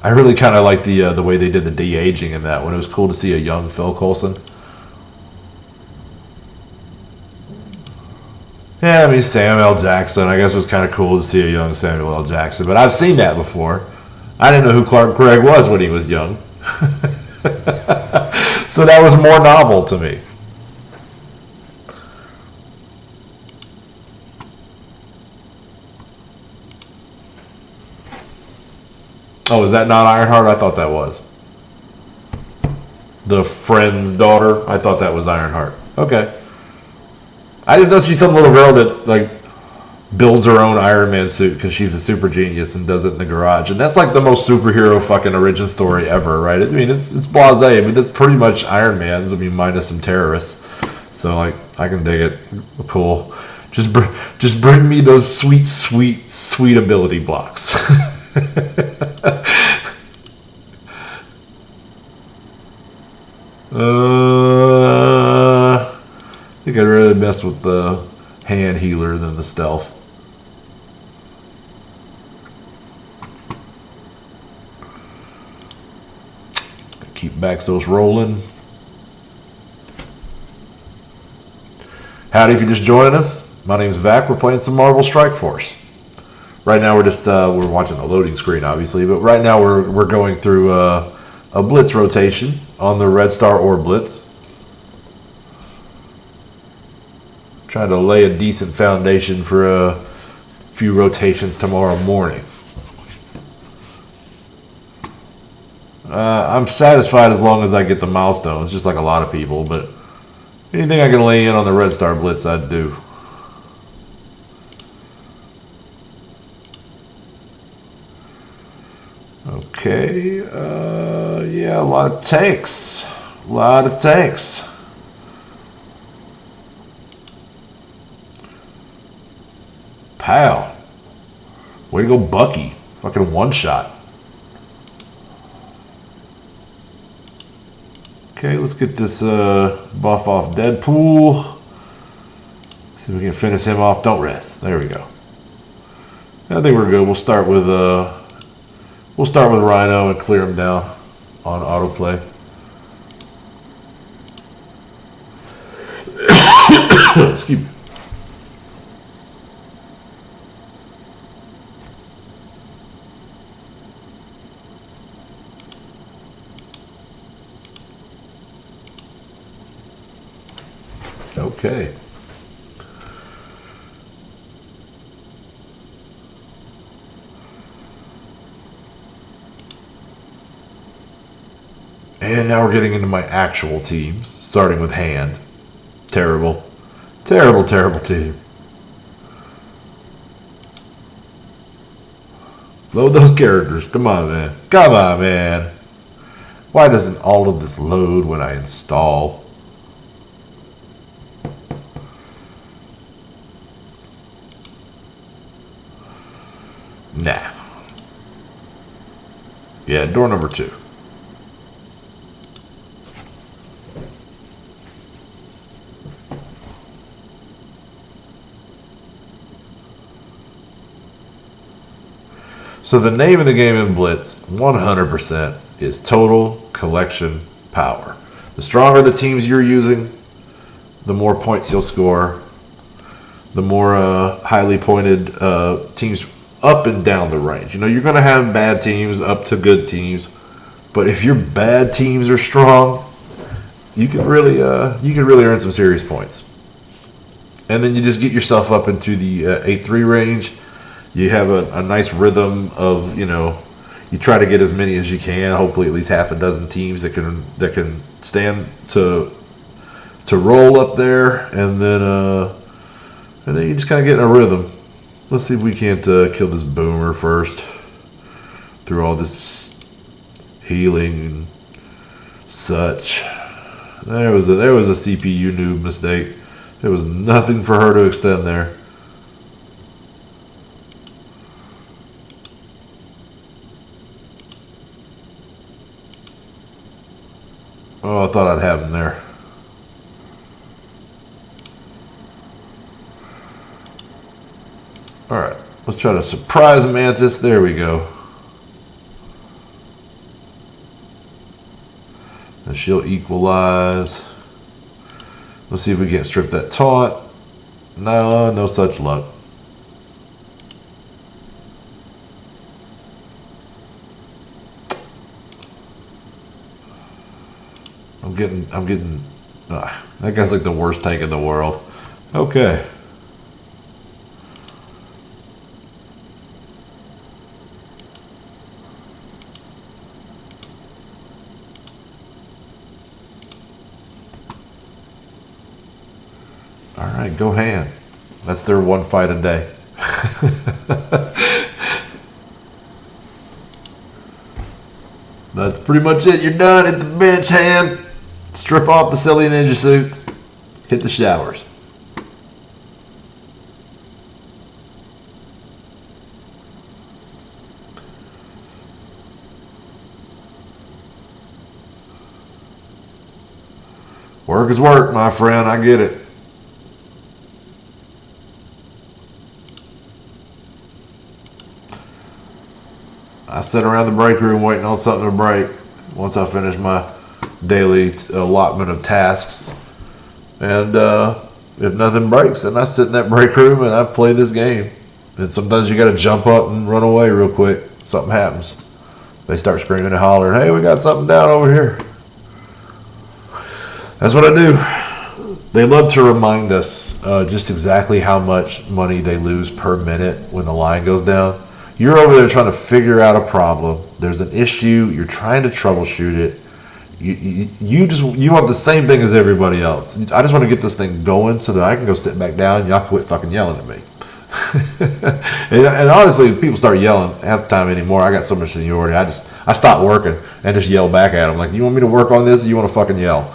I really kind of liked the way they did the de-aging in that one. It was cool to see a young Phil Coulson. Yeah, I mean, Samuel L. Jackson, I guess it was kind of cool to see a young Samuel L. Jackson, but I've seen that before. I didn't know who Clark Gregg was when he was young. So that was more novel to me. Oh, is that not Ironheart? I thought that was. The friend's daughter? I thought that was Ironheart. Okay. I just know she's some little girl that, like, builds her own Iron Man suit because she's a super genius and does it in the garage. And that's, like, the most superhero fucking origin story ever, right? I mean, it's blasé. I mean, it's pretty much Iron Man's. I mean, minus some terrorists. So, like, I can dig it. Cool. Just bring me those sweet, sweet, sweet ability blocks. I think I'd rather mess with the hand healer than the stealth. Keep Baxos rolling. Howdy if you're just joining us. My name's Vac. We're playing some Marvel Strike Force. Right now we're just we're watching the loading screen, obviously, but right now we're going through a blitz rotation on the Red Star or Blitz. Trying to lay a decent foundation for a few rotations tomorrow morning. I'm satisfied as long as I get the milestones, just like a lot of people, but anything I can lay in on the Red Star Blitz, I'd do. Okay, yeah, a lot of tanks. A lot of tanks. Pow. Way to go, Bucky. Fucking one shot. Okay, let's get this buff off Deadpool. See if we can finish him off. Don't rest. There we go. I think we're good. We'll start with Rhino and clear him down on autoplay. Excuse me. Okay. And now we're getting into my actual teams, starting with Hand. Terrible. Terrible, terrible team. Load those characters. Come on, man. Come on, man. Why doesn't all of this load when I install? Nah. Yeah, door number 2. So the name of the game in Blitz, 100%, is Total Collection Power. The stronger the teams you're using, the more points you'll score. The more highly pointed teams up and down the range. You know, you're going to have bad teams up to good teams. But if your bad teams are strong, you can really earn some serious points. And then you just get yourself up into the 8-3 range. You have a nice rhythm of, you try to get as many as you can. Hopefully, at least half a dozen teams that can stand to roll up there, and then you just kind of get in a rhythm. Let's see if we can't kill this boomer first through all this healing and such. There was a CPU noob mistake. There was nothing for her to extend there. Oh, I thought I'd have him there. Alright, let's try to surprise Mantis. There we go. And she'll equalize. Let's see if we can't strip that taunt. No such luck. I'm getting. That guy's like the worst tank in the world. Okay. All right, go hand. That's their one fight a day. That's pretty much it. You're done. Hit the bench, hand. Strip off the silly ninja suits. Hit the showers. Work is work, my friend. I get it. I sit around the break room waiting on something to break once I finish my daily allotment of tasks. And if nothing breaks, then I sit in that break room and I play this game. And sometimes you got to jump up and run away real quick. Something happens. They start screaming and hollering, hey, we got something down over here. That's what I do. They love to remind us just exactly how much money they lose per minute when the line goes down. You're over there trying to figure out a problem. There's an issue. You're trying to troubleshoot it. You want the same thing as everybody else. I just want to get this thing going so that I can go sit back down and y'all quit fucking yelling at me. and honestly, people start yelling half the time anymore. I got so much seniority. I stop working and just yell back at them. Like, you want me to work on this or you want to fucking yell?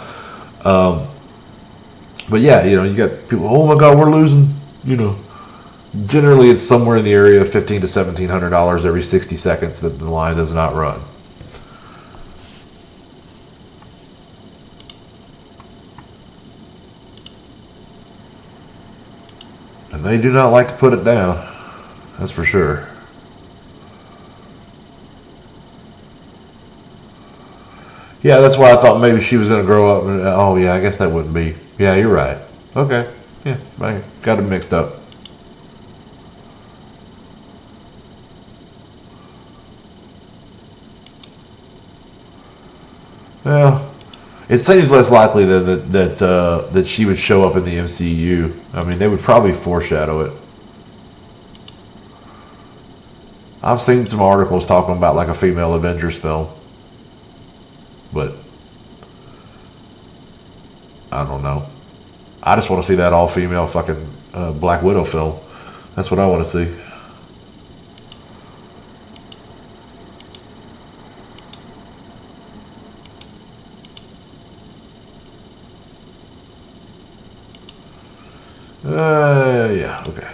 But yeah, you got people, oh my God, we're losing, Generally, it's somewhere in the area of $1,500 to $1,700 every 60 seconds that the line does not run. And they do not like to put it down. That's for sure. Yeah, that's why I thought maybe she was going to grow up. And, oh, yeah, I guess that wouldn't be. Yeah, you're right. Okay. Yeah, I got it mixed up. Well, it seems less likely that she would show up in the MCU. I mean, they would probably foreshadow it. I've seen some articles talking about like a female Avengers film, but I don't know. I just want to see that all-female fucking Black Widow film. That's what I want to see. Yeah, okay.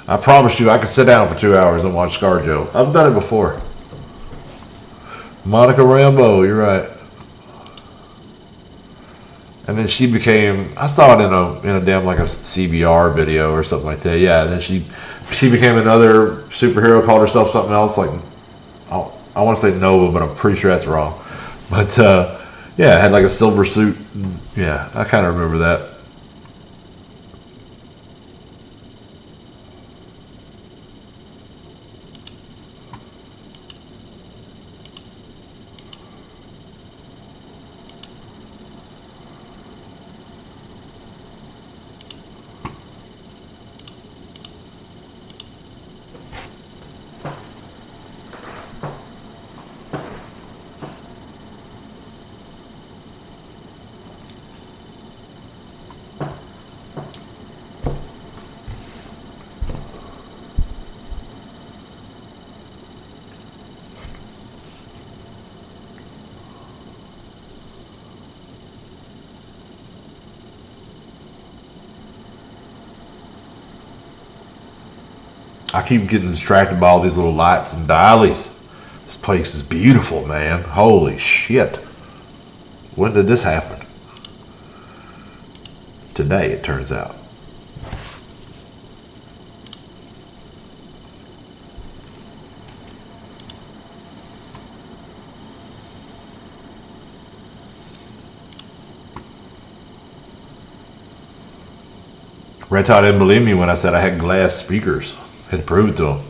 I promise you I could sit down for 2 hours and watch ScarJo. I've done it before. Monica Rambeau, you're right. And then she became, I saw it in a damn like a CBR video or something like that. Yeah, and then she became another superhero, called herself something else. Like, I want to say Nova, but I'm pretty sure that's wrong. But yeah, it had like a silver suit. Yeah, I kind of remember that. I keep getting distracted by all these little lights and dialies. This place is beautiful, man. Holy shit. When did this happen? Today, it turns out. Red Tide didn't believe me when I said I had glass speakers. Had to prove it to him.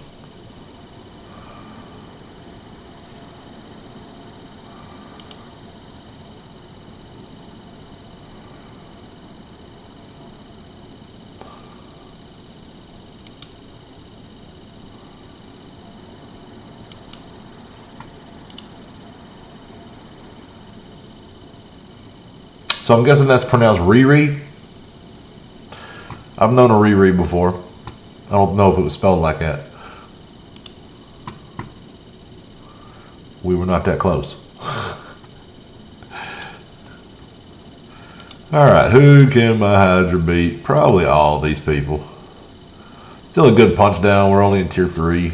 So I'm guessing that's pronounced Riri. I've known a Riri before. I don't know if it was spelled like that. We were not that close. Alright, who can my Hydra beat? Probably all these people. Still a good punch down. We're only in tier 3.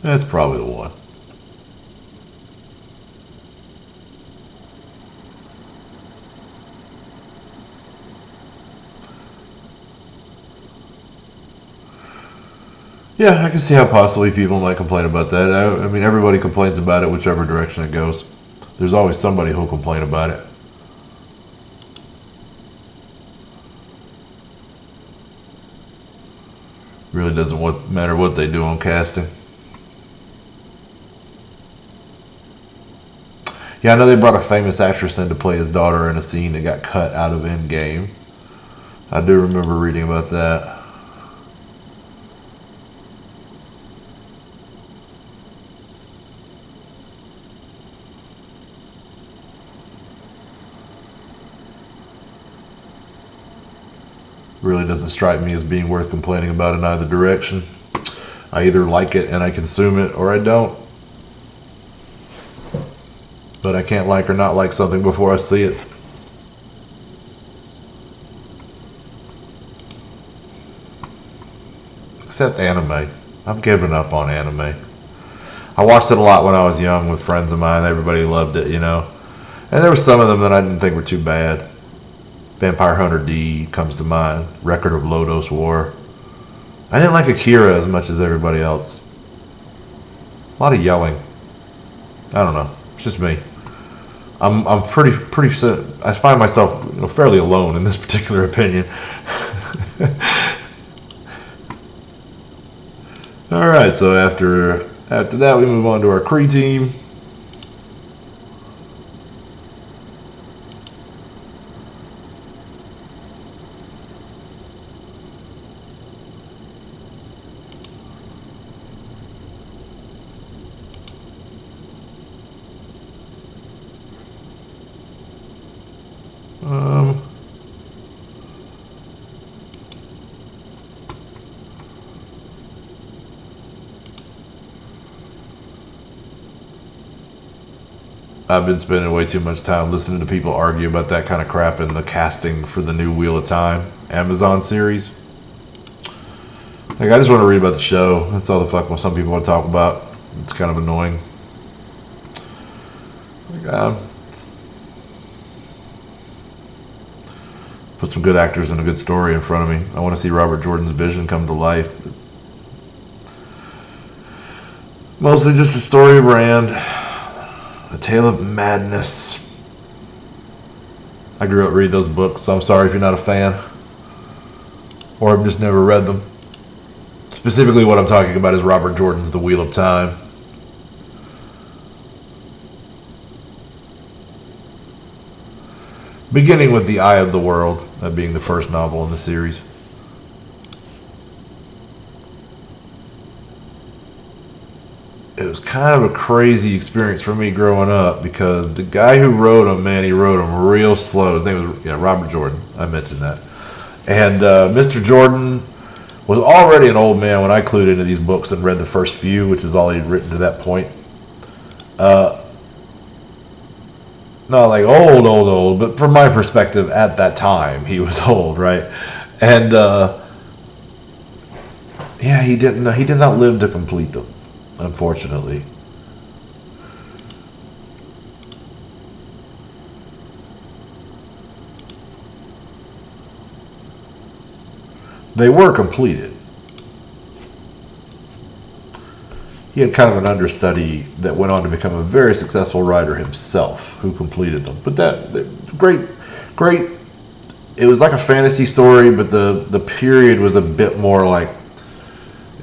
That's probably the one. Yeah, I can see how possibly people might complain about that. I mean, everybody complains about it whichever direction it goes. There's always somebody who'll complain about it. Really doesn't matter what they do on casting. Yeah, I know they brought a famous actress in to play his daughter in a scene that got cut out of Endgame. I do remember reading about that. Really doesn't strike me as being worth complaining about in either direction. I either like it and I consume it, or I don't. But I can't like or not like something before I see it. Except anime. I've given up on anime. I watched it a lot when I was young with friends of mine. Everybody loved it, you know. And there were some of them that I didn't think were too bad. Vampire Hunter D comes to mind. Record of Lodoss War. I didn't like Akira as much as everybody else. A lot of yelling. I don't know. It's just me. I'm pretty. I find myself fairly alone in this particular opinion. All right. So after that, we move on to our Kree team. I've been spending way too much time listening to people argue about that kind of crap in the casting for the new Wheel of Time Amazon series. Like, I just want to read about the show. That's all the fuck some people want to talk about. It's kind of annoying. Like, put some good actors and a good story in front of me. I want to see Robert Jordan's vision come to life. Mostly just the story of Rand. A Tale of Madness. I grew up reading those books, so I'm sorry if you're not a fan. Or I've just never read them. Specifically what I'm talking about is Robert Jordan's The Wheel of Time. Beginning with The Eye of the World, that being the first novel in the series. It was kind of a crazy experience for me growing up because the guy who wrote them, man, he wrote them real slow. His name was Robert Jordan. I mentioned that. And Mr. Jordan was already an old man when I clued into these books and read the first few, which is all he'd written to that point. not like old, but from my perspective at that time, he was old, right? And yeah, he did not live to complete them, unfortunately. They were completed. He had kind of an understudy that went on to become a very successful writer himself, who completed them. But great. It was like a fantasy story, but the period was a bit more like,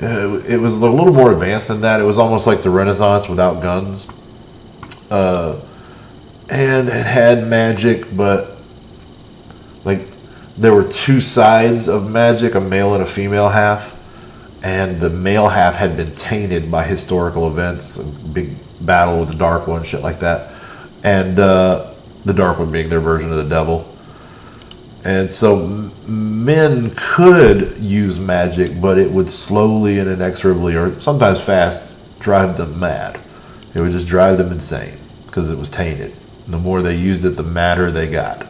it was a little more advanced than that. It was almost like the Renaissance without guns. And it had magic, but like there were two sides of magic, a male and a female half. And the male half had been tainted by historical events, a big battle with the Dark One, shit like that. And the Dark One being their version of the devil. And so men could use magic, but it would slowly and inexorably, or sometimes fast, drive them mad. It would just drive them insane because it was tainted. The more they used it, the madder they got.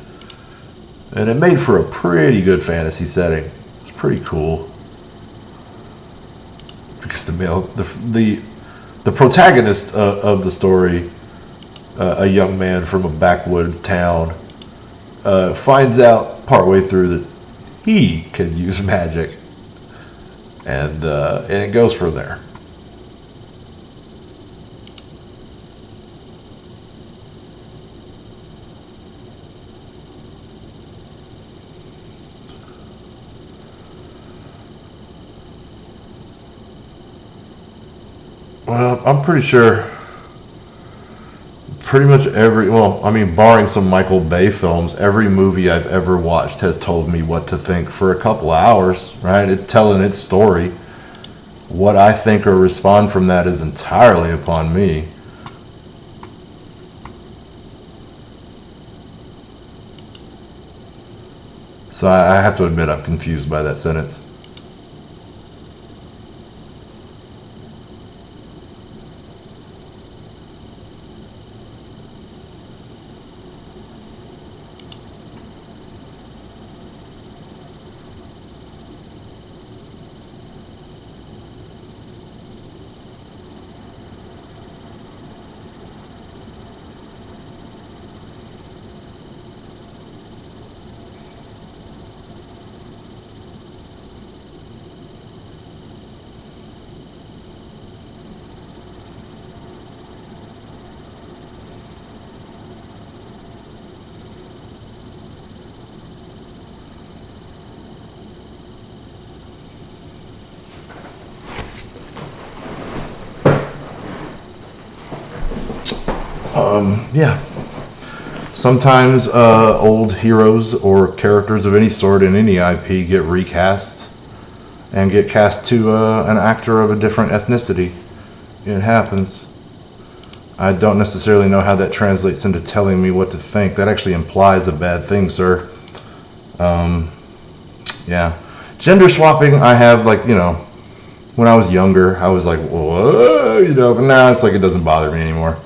And it made for a pretty good fantasy setting. It's pretty cool. Because the protagonist of the story, a young man from a backwood town, finds out partway through that he can use magic, and it goes from there. Well, I'm pretty sure pretty much barring some Michael Bay films, every movie I've ever watched has told me what to think for a couple of hours, right? It's telling its story. What I think or respond from that is entirely upon me. So I have to admit I'm confused by that sentence. Yeah. Sometimes old heroes or characters of any sort in any IP get recast and get cast to an actor of a different ethnicity. It happens. I don't necessarily know how that translates into telling me what to think. That actually implies a bad thing, sir. Yeah. Gender swapping, I have, when I was younger, I was like, whoa, but now it's like it doesn't bother me anymore.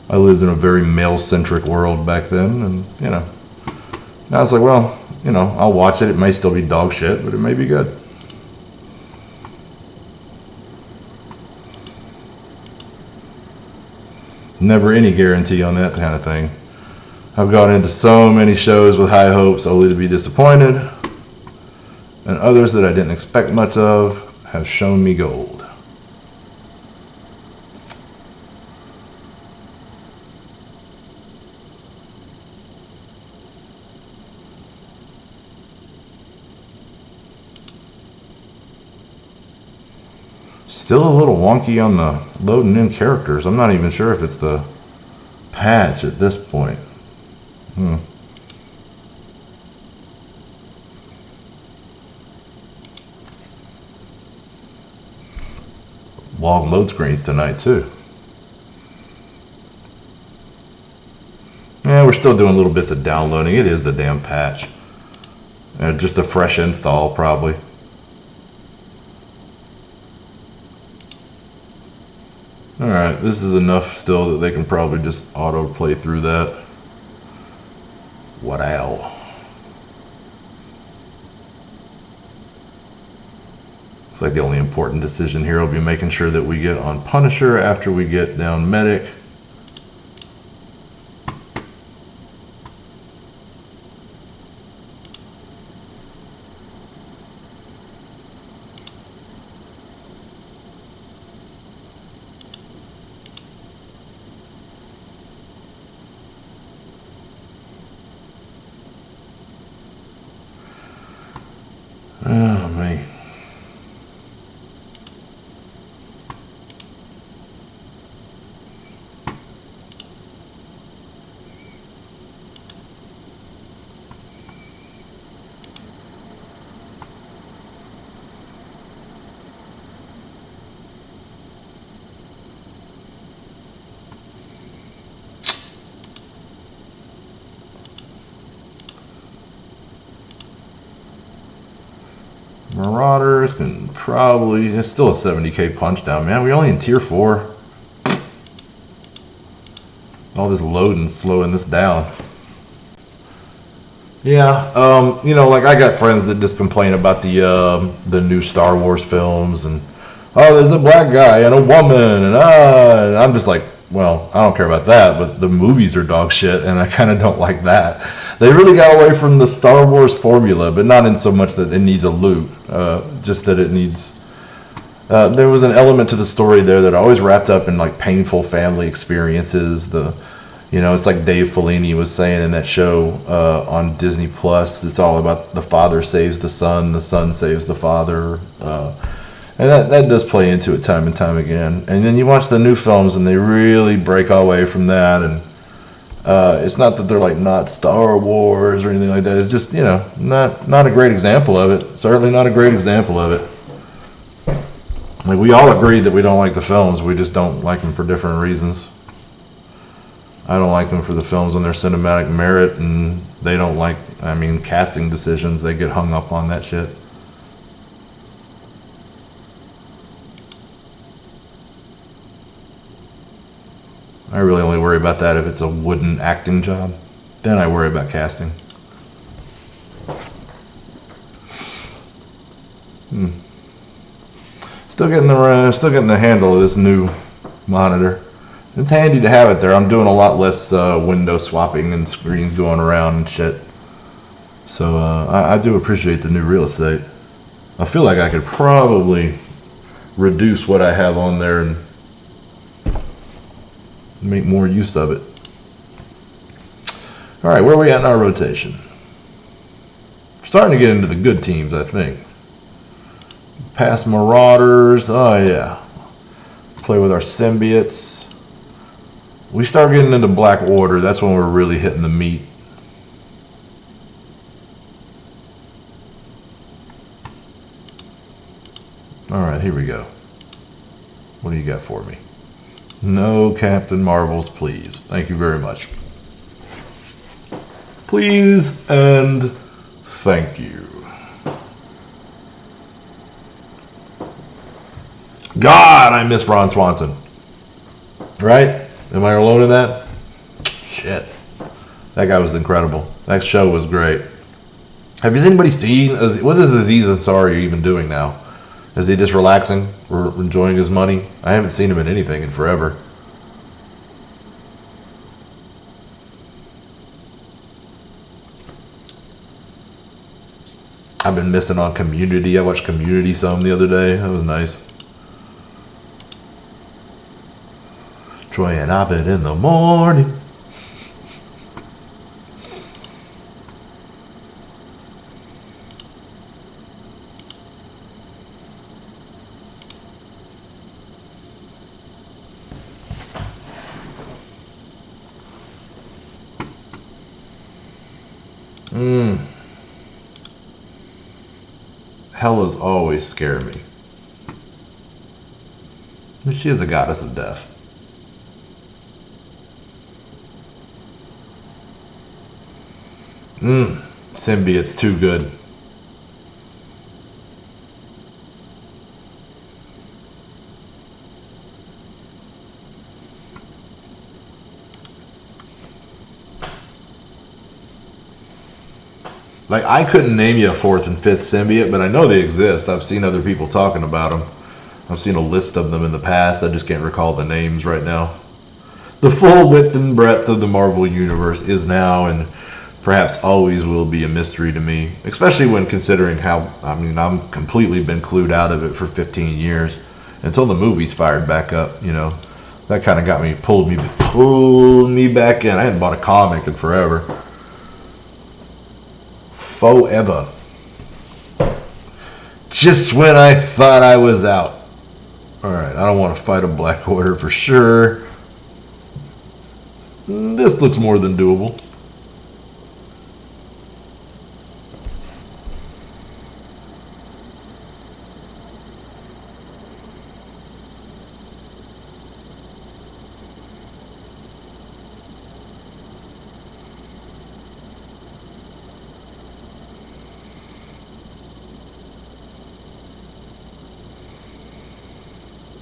I lived in a very male-centric world back then, and, now it's like, well, I'll watch it. It may still be dog shit, but it may be good. Never any guarantee on that kind of thing. I've gone into so many shows with high hopes only to be disappointed, and others that I didn't expect much of have shown me gold. Still a little wonky on the loading in characters. I'm not even sure if it's the patch at this point. Long load screens tonight too. Yeah, we're still doing little bits of downloading. It is the damn patch. Just a fresh install probably. Alright, this is enough still that they can probably just auto play through that. Wow. Looks like the only important decision here will be making sure that we get on Punisher after we get down Medic. Oh, man. Marauders can probably, it's still a 70k punch down, man. We're only in tier 4. All this loading slowing this down. Yeah, you know, like I got friends that just complain about the new Star Wars films and there's a black guy and a woman and I'm just like, well, I don't care about that, but the movies are dog shit and I kind of don't like that. They really got away from the Star Wars formula, but not in so much that it needs a loop, just that it needs. There was an element to the story there that always wrapped up in like painful family experiences. You know, it's like Dave Filoni was saying in that show on Disney Plus. It's all about the father saves the son saves the father, and that does play into it time and time again. And then you watch the new films, and they really break away from that. And it's not that they're like not Star Wars or anything like that. It's just, you know, not a great example of it. Certainly not a great example of it. Like, we all agree that we don't like the films. We just don't like them for different reasons. I don't like them for the films on their cinematic merit, and they don't like, I mean, casting decisions. They get hung up on that shit. I really only worry about that if it's a wooden acting job. Then I worry about casting. Still getting the handle of this new monitor. It's handy to have it there. I'm doing a lot less window swapping and screens going around and shit. So I do appreciate the new real estate. I feel like I could probably reduce what I have on there and make more use of it. All right, where are we at in our rotation? Starting to get into the good teams, I think. Past Marauders. Oh, yeah. Play with our symbiotes. We start getting into Black Order. That's when we're really hitting the meat. All right, here we go. What do you got for me? No Captain Marvels, please. Thank you very much. Please and thank you. God, I miss Ron Swanson. Right? Am I alone in that? Shit. That guy was incredible. That show was great. Have anybody seen... What is Aziz Ansari even doing now? Is he just relaxing or enjoying his money? I haven't seen him in anything in forever. I've been missing on Community. I watched Community some the other day. That was nice. Troy and Ovid in the morning. Hellas always scare me. She is a goddess of death. Symbiote's too good. Like, I couldn't name you a fourth and fifth symbiote, but I know they exist. I've seen other people talking about them. I've seen a list of them in the past. I just can't recall the names right now. The full width and breadth of the Marvel Universe is now and perhaps always will be a mystery to me, especially when considering how, I mean, I'm completely been clued out of it for 15 years until the movies fired back up, you know. That kind of got me, pulled me back in. I hadn't bought a comic in forever. Forever. Just when I thought I was out. Alright, I don't want to fight a Black Order for sure. This looks more than doable.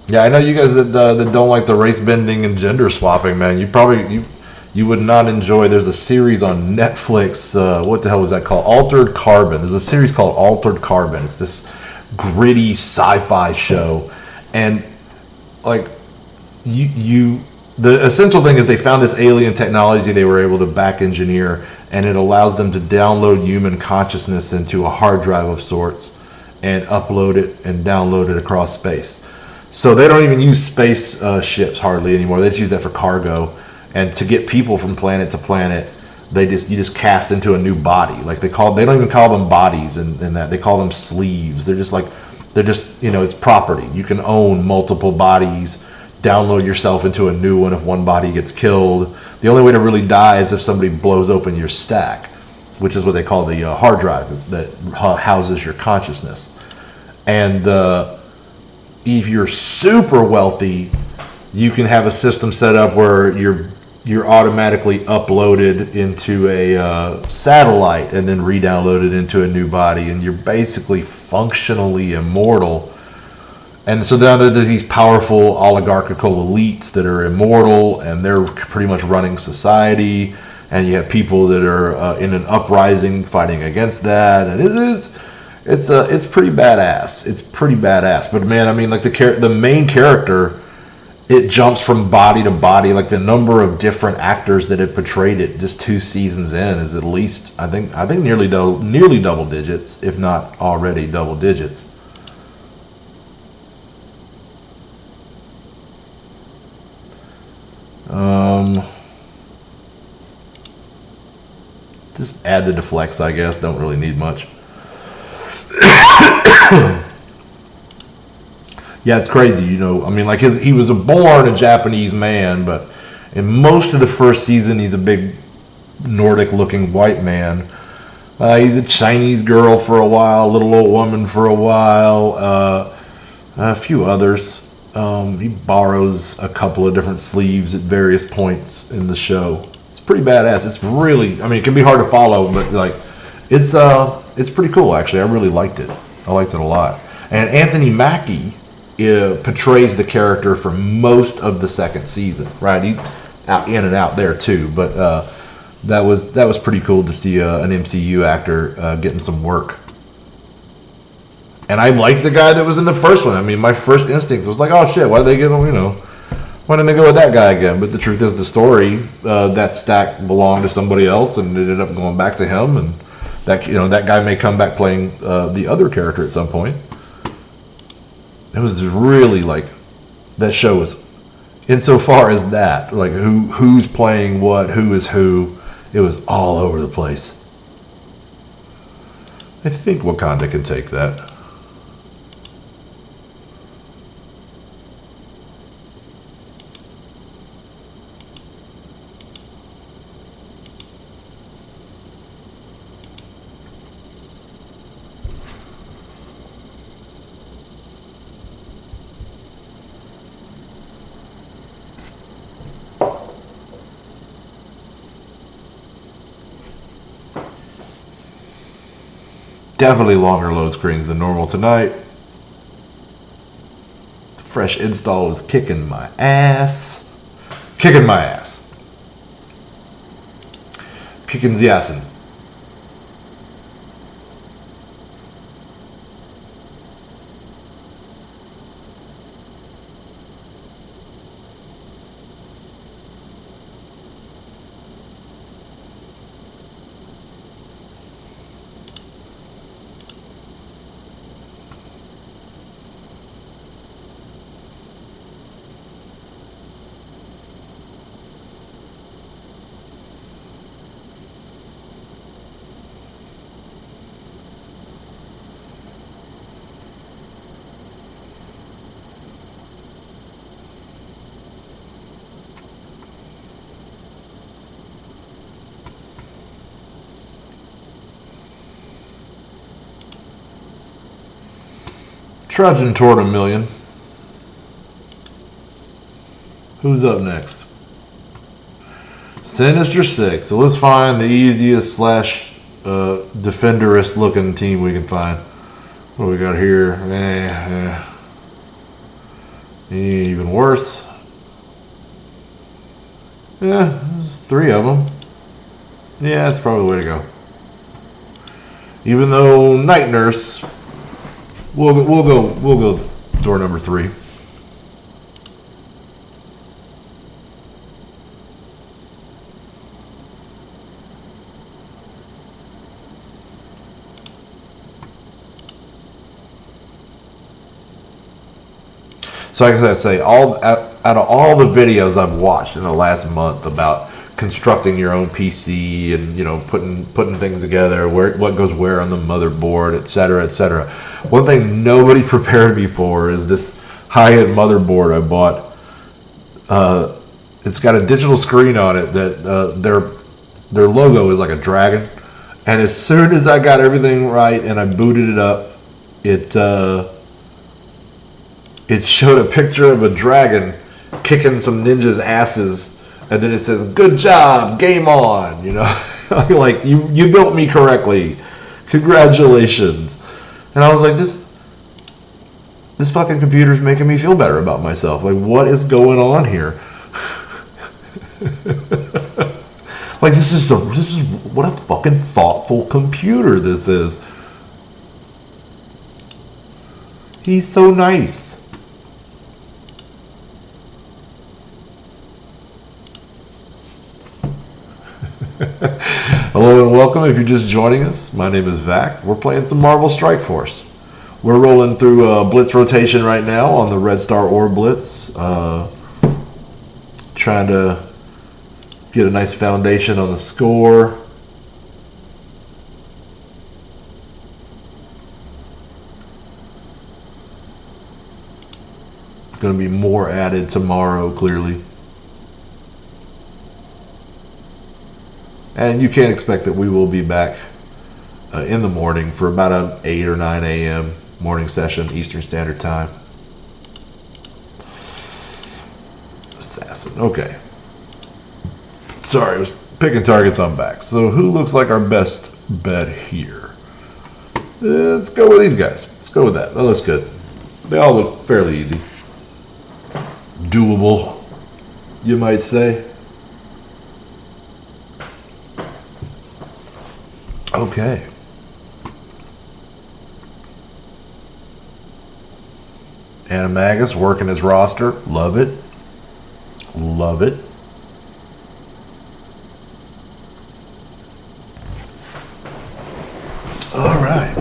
Yeah, I know you guys that don't like the race bending and gender swapping, man. You would not enjoy. There's a series on Netflix. What the hell was that called? Altered Carbon. There's a series called Altered Carbon. It's this gritty sci-fi show, and like the essential thing is they found this alien technology they were able to back engineer, and it allows them to download human consciousness into a hard drive of sorts and upload it and download it across space. So they don't even use space ships hardly anymore. They just use that for cargo. And to get people from planet to planet, you just cast into a new body. Like they don't even call them bodies in that. They call them sleeves. They're just it's property. You can own multiple bodies, download yourself into a new one if one body gets killed. The only way to really die is if somebody blows open your stack, which is what they call the hard drive that houses your consciousness. And if you're super wealthy, you can have a system set up where you're automatically uploaded into a satellite and then re-downloaded into a new body, and you're basically functionally immortal. And so now there's these powerful oligarchical elites that are immortal, and they're pretty much running society. And you have people that are in an uprising fighting against that, and it's pretty badass. It's pretty badass. But man, I mean, like the main character, it jumps from body to body. Like the number of different actors that have portrayed it just 2 seasons in is at least I think nearly double digits, if not already double digits. Just add the deflects, I guess. Don't really need much. Yeah, it's crazy, you know. I mean, like he was born a Japanese man, but in most of the first season, he's a big Nordic-looking white man. He's a Chinese girl for a while, a little old woman for a while, a few others. He borrows a couple of different sleeves at various points in the show. It's pretty badass. It's really, I mean, it can be hard to follow, but like, it's pretty cool actually. I really liked it. I liked it a lot. And Anthony Mackie portrays the character for most of the second season, right? He out in and out there too, but that was pretty cool to see an MCU actor getting some work. And I liked the guy that was in the first one. I mean, my first instinct was like, oh shit, why did they get him? You know, why didn't they go with that guy again? But the truth is, the story that stack belonged to somebody else, and it ended up going back to him. And that guy may come back playing the other character at some point. It was really like that show was, insofar as that, like who's playing what, who is who. It was all over the place. I think Wakanda can take that. Definitely longer load screens than normal tonight. The fresh install is kicking my ass. Kicking my ass. Kicking the ass. Trudging toward 1,000,000. Who's up next? Sinister Six. So let's find the easiest slash defenderist looking team we can find. What do we got here? Even worse. Yeah, there's 3 of them. Yeah, that's probably the way to go. Even though Night Nurse, we'll go door number 3. So like I say, out of all the videos I've watched in the last month about constructing your own PC and, you know, putting things together, what goes where on the motherboard, etc., etc. One thing nobody prepared me for is this high-end motherboard I bought. It's got a digital screen on it that their logo is like a dragon, and as soon as I got everything right and I booted it up, it showed a picture of a dragon kicking some ninjas' asses, and then it says, "Good job, game on." You know, like you built me correctly, congratulations. And I was like, this fucking computer's making me feel better about myself. Like, what is going on here? Like, this is what a fucking thoughtful computer this is. He's so nice. Hello and welcome if you're just joining us. My name is Vac. We're playing some Marvel Strike Force. We're rolling through a Blitz rotation right now on the Red Star Ore Blitz. Trying to get a nice foundation on the score. Going to be more added tomorrow, clearly. And you can't expect that we will be back in the morning for about an 8 or 9 a.m. morning session, Eastern Standard Time. Assassin. Okay. Sorry, I was picking targets on back. So who looks like our best bet here? Let's go with these guys. Let's go with that. That looks good. They all look fairly easy. Doable, you might say. Okay. Animagus working his roster. Love it. Love it. All right.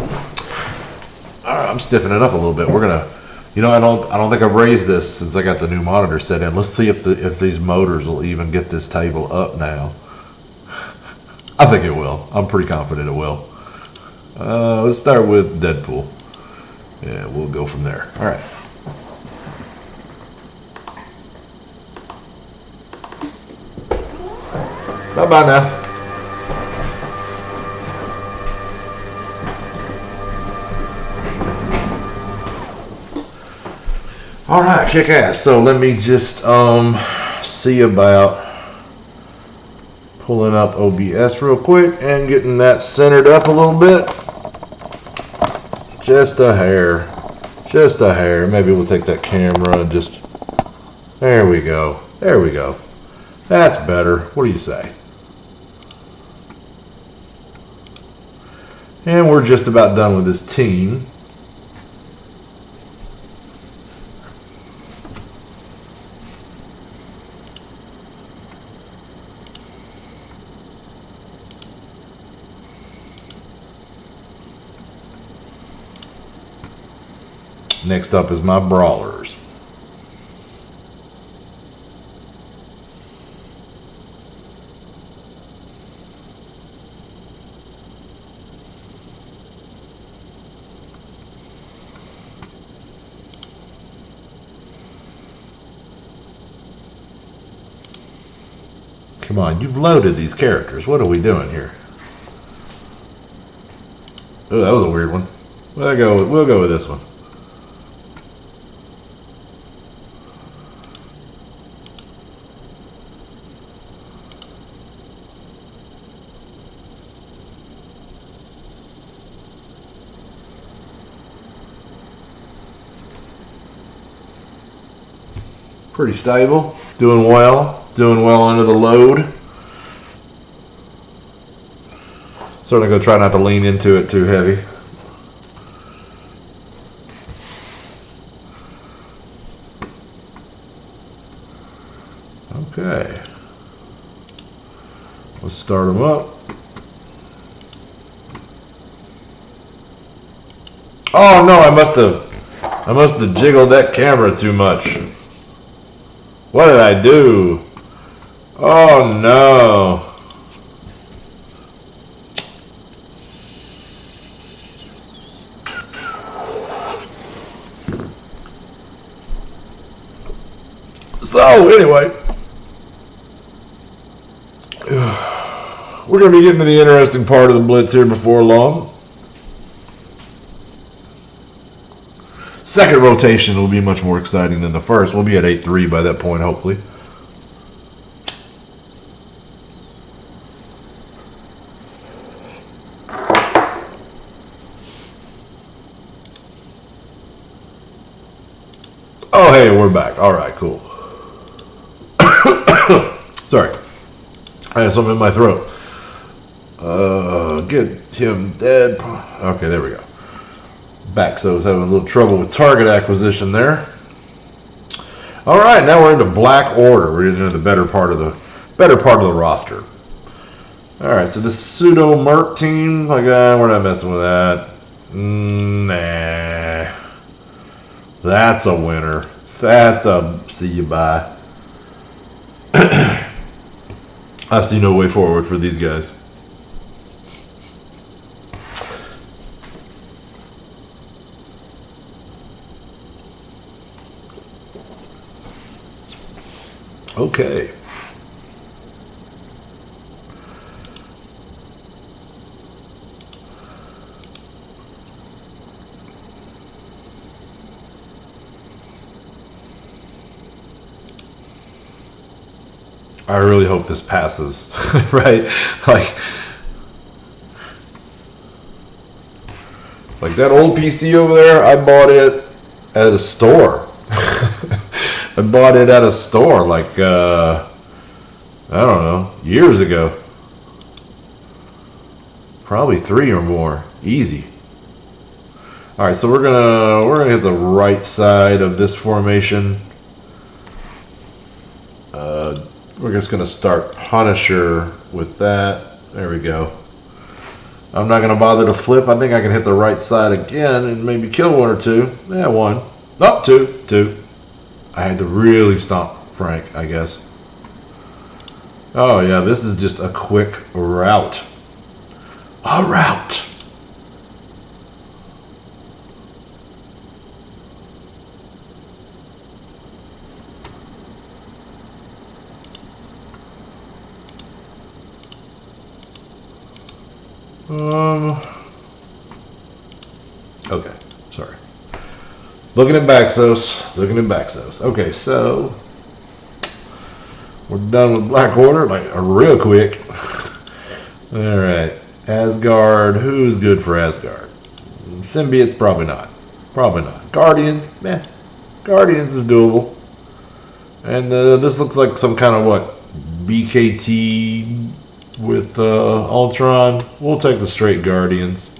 I'm stiffening it up a little bit. We're gonna, you know, I don't think I've raised this since I got the new monitor set in. Let's see if these motors will even get this table up now. I think it will. I'm pretty confident it will. Let's start with Deadpool. Yeah, we'll go from there. All right. Bye-bye now. All right, kick ass. So let me just see about pulling up OBS real quick and getting that centered up a little bit. Just a hair. Just a hair. Maybe we'll take that camera and just... There we go. There we go. That's better. What do you say? And we're just about done with this team. Next up is my brawlers. Come on, you've loaded these characters. What are we doing here? Oh, that was a weird one. We'll go with this one. Pretty stable. Doing well. Doing well under the load. Certainly going to try not to lean into it too heavy. Okay. Let's start them up. Oh no, I must have jiggled that camera too much. What did I do? Oh no. So anyway, we're going to be getting to the interesting part of the blitz here before long. Second rotation will be much more exciting than the first. We'll be at 8-3 by that point, hopefully. Oh, hey, we're back. All right, cool. Sorry. I had something in my throat. Get him dead. Okay, there we go. Back, so I was having a little trouble with target acquisition there. All right, now we're into black order. We're into the better part of the roster. All right, so this pseudo Merc team, like we're not messing with that. Nah, that's a winner. That's a see you bye. I see no way forward for these guys. Okay. I really hope this passes, right? Like that old PC over there, I bought it at a store. I bought it at a store like, I don't know, years ago. Probably 3 or more, easy. All right, so we're gonna hit the right side of this formation. We're just gonna start Punisher with that. There we go. I'm not gonna bother to flip. I think I can hit the right side again and maybe kill one or two. Yeah, one. Oh, two. I had to really stomp Frank, I guess. Oh yeah, this is just a quick route. A route. Okay, sorry. Looking at Baxos. Okay, so we're done with Black Order, like real quick. All right, Asgard. Who's good for Asgard? Symbiotes, probably not. Guardians, Guardians is doable. And this looks like some kind of BKT with Ultron. We'll take the straight Guardians.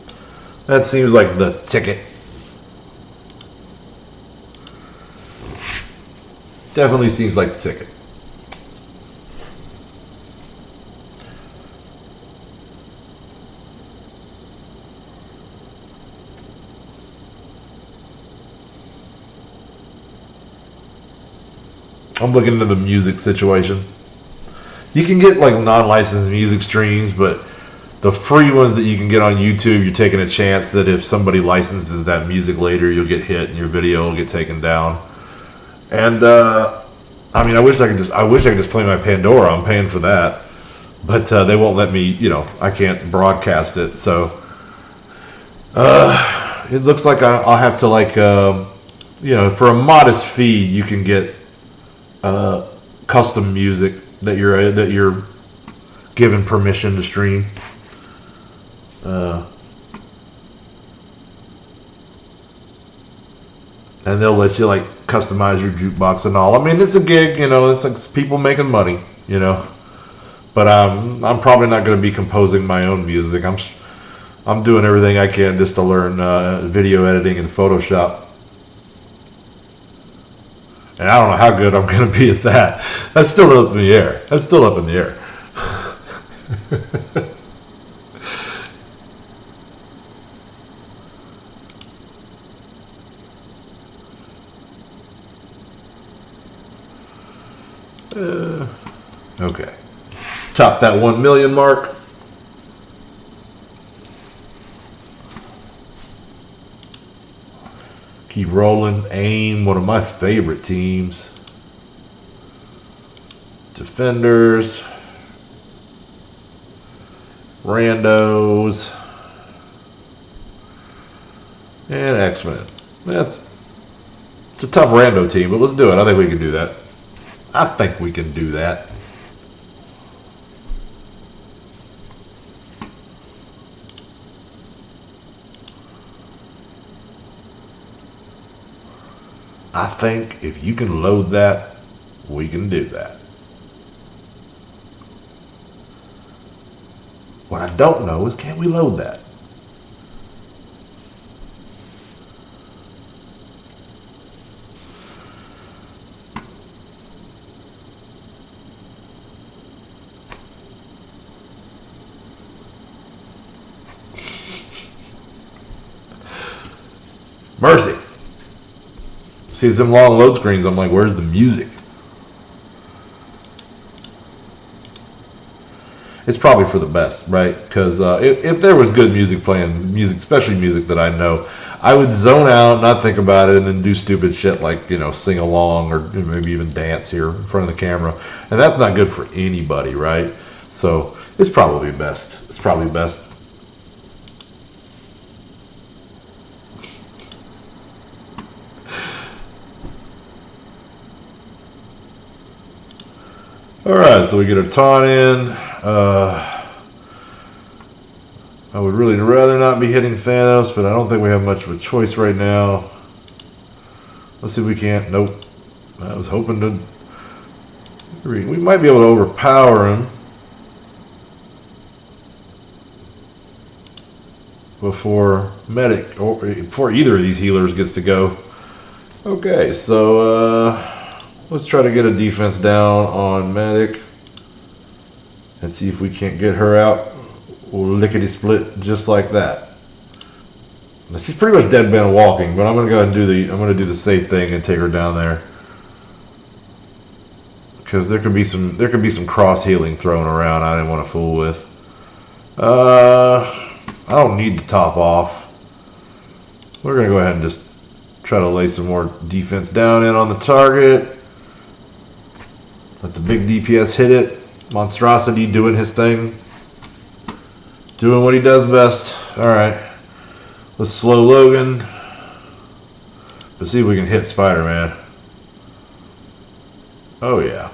That seems like the ticket. Definitely seems like the ticket. I'm looking into the music situation. You can get like non-licensed music streams, but the free ones that you can get on YouTube, you're taking a chance that if somebody licenses that music later, you'll get hit and your video will get taken down. And I mean, I wish I could just play my Pandora. I'm paying for that, but they won't let me. You know, I can't broadcast it. So it looks like I'll have to for a modest fee, you can get custom music that you're given permission to stream. and they'll let you like customize your jukebox and all. I mean, it's a gig, you know. It's like people making money, you know. But I'm probably not going to be composing my own music. I'm doing everything I can just to learn video editing and Photoshop. And I don't know how good I'm going to be at that. That's still up in the air. That's still up in the air. Okay. Top that 1 million mark. Keep rolling. AIM, one of my favorite teams. Defenders. Randos. And X-Men. It's a tough rando team, but let's do it. I think we can do that. I think we can do that. I think if you can load that, we can do that. What I don't know is, can we load that? Mercy. See, some long load screens, I'm like, where's the music? It's probably for the best, right? Because if there was good music playing, especially music that I know, I would zone out, not think about it, and then do stupid shit like, you know, sing along or maybe even dance here in front of the camera. And that's not good for anybody, right? So it's probably best. It's probably best. Alright, so we get a taunt in. I would really rather not be hitting Thanos, but I don't think we have much of a choice right now. Let's see if we can't. Nope. I was hoping to... We might be able to overpower him before Medic, or before either of these healers gets to go. Okay, so... let's try to get a defense down on Medic and see if we can't get her out. We'll lickety-split just like that. She's pretty much dead man walking, but I'm gonna go ahead and do the safe thing and take her down there. Because there could be some cross healing thrown around I didn't want to fool with. I don't need to top off. We're gonna go ahead and just try to lay some more defense down in on the target. Let the big DPS hit it. Monstrosity doing his thing. Doing what he does best. Alright. Let's slow Logan. Let's see if we can hit Spider-Man. Oh yeah.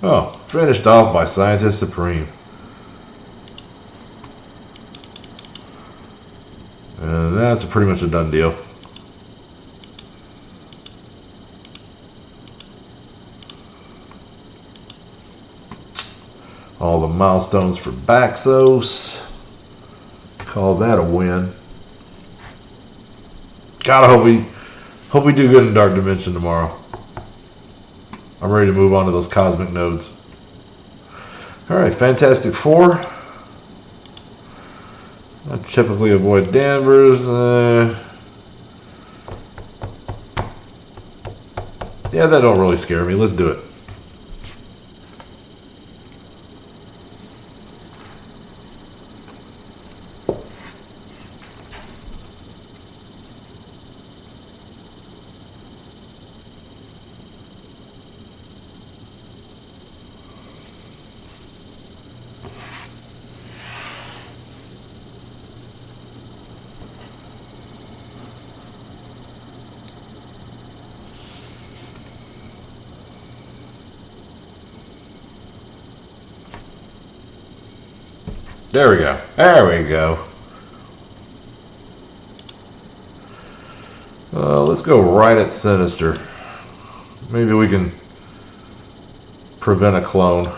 Oh, finished off by Scientist Supreme. And that's pretty much a done deal. All the milestones for Baxos. Call that a win. God, I hope we do good in Dark Dimension tomorrow. I'm ready to move on to those cosmic nodes. Alright, Fantastic Four. I typically avoid Danvers. Yeah, that don't really scare me. Let's do it. There we go. There we go. Let's go right at Sinister. Maybe we can prevent a clone.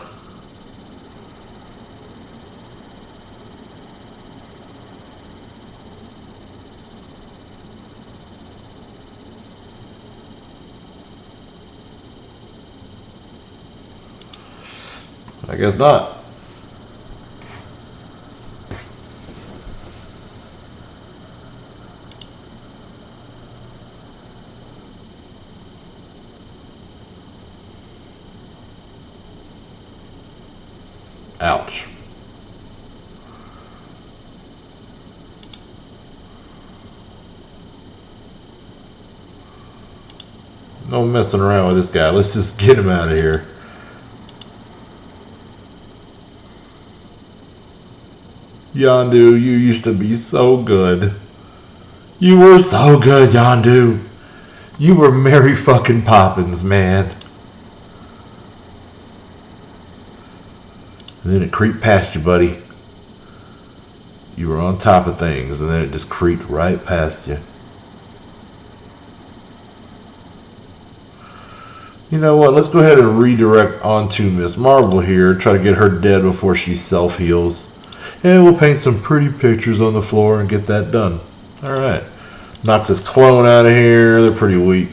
I guess not. Ouch. No messing around with this guy. Let's just get him out of here. Yondu, you used to be so good. You were so good, Yondu. You were Mary fucking Poppins, man. And then it creeped past you, buddy. You were on top of things, and then it just creeped right past you. You know what? Let's go ahead and redirect onto Miss Marvel here. Try to get her dead before she self-heals. And we'll paint some pretty pictures on the floor and get that done. Alright. Knock this clone out of here. They're pretty weak.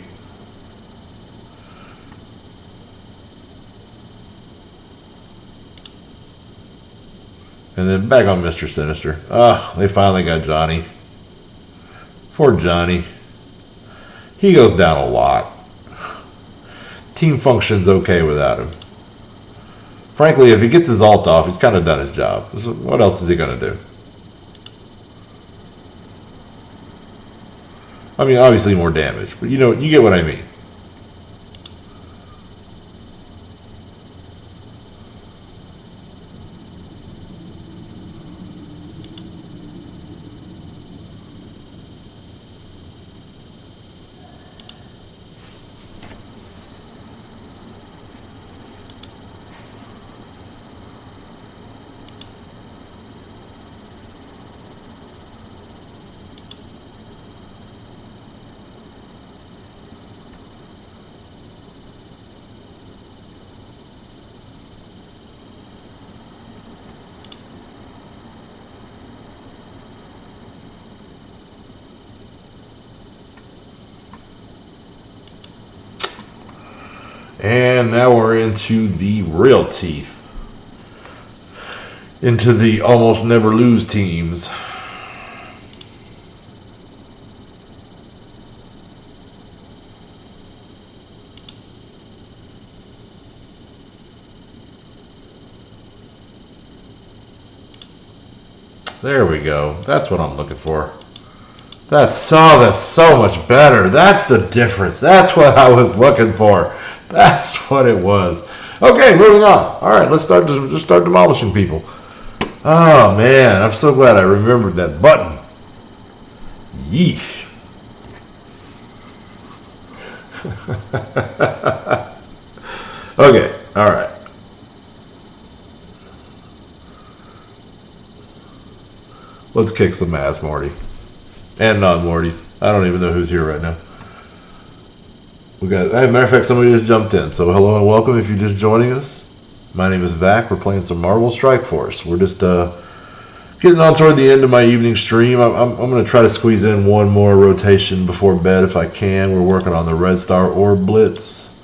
And then back on Mr. Sinister. Ah, they finally got Johnny. Poor Johnny. He goes down a lot. Team function's okay without him. Frankly, if he gets his ult off, he's kind of done his job. So what else is he going to do? I mean, obviously more damage, but you know, you get what I mean. And now we're into the real teeth. Into the almost never lose teams. There we go. That's what I'm looking for. That's so much better. That's the difference. That's what I was looking for. That's what it was. Okay, moving on. All right, let's start demolishing people. Oh man, I'm so glad I remembered that button. Yeesh. Okay, all right. Let's kick some ass, Morty. And non-Mortys. I don't even know who's here right now. We got, as a matter of fact, somebody just jumped in. So hello and welcome if you're just joining us. My name is Vac. We're playing some Marvel Strike Force. We're just getting on toward the end of my evening stream. I'm going to try to squeeze in one more rotation before bed if I can. We're working on the Red Star Orb Blitz.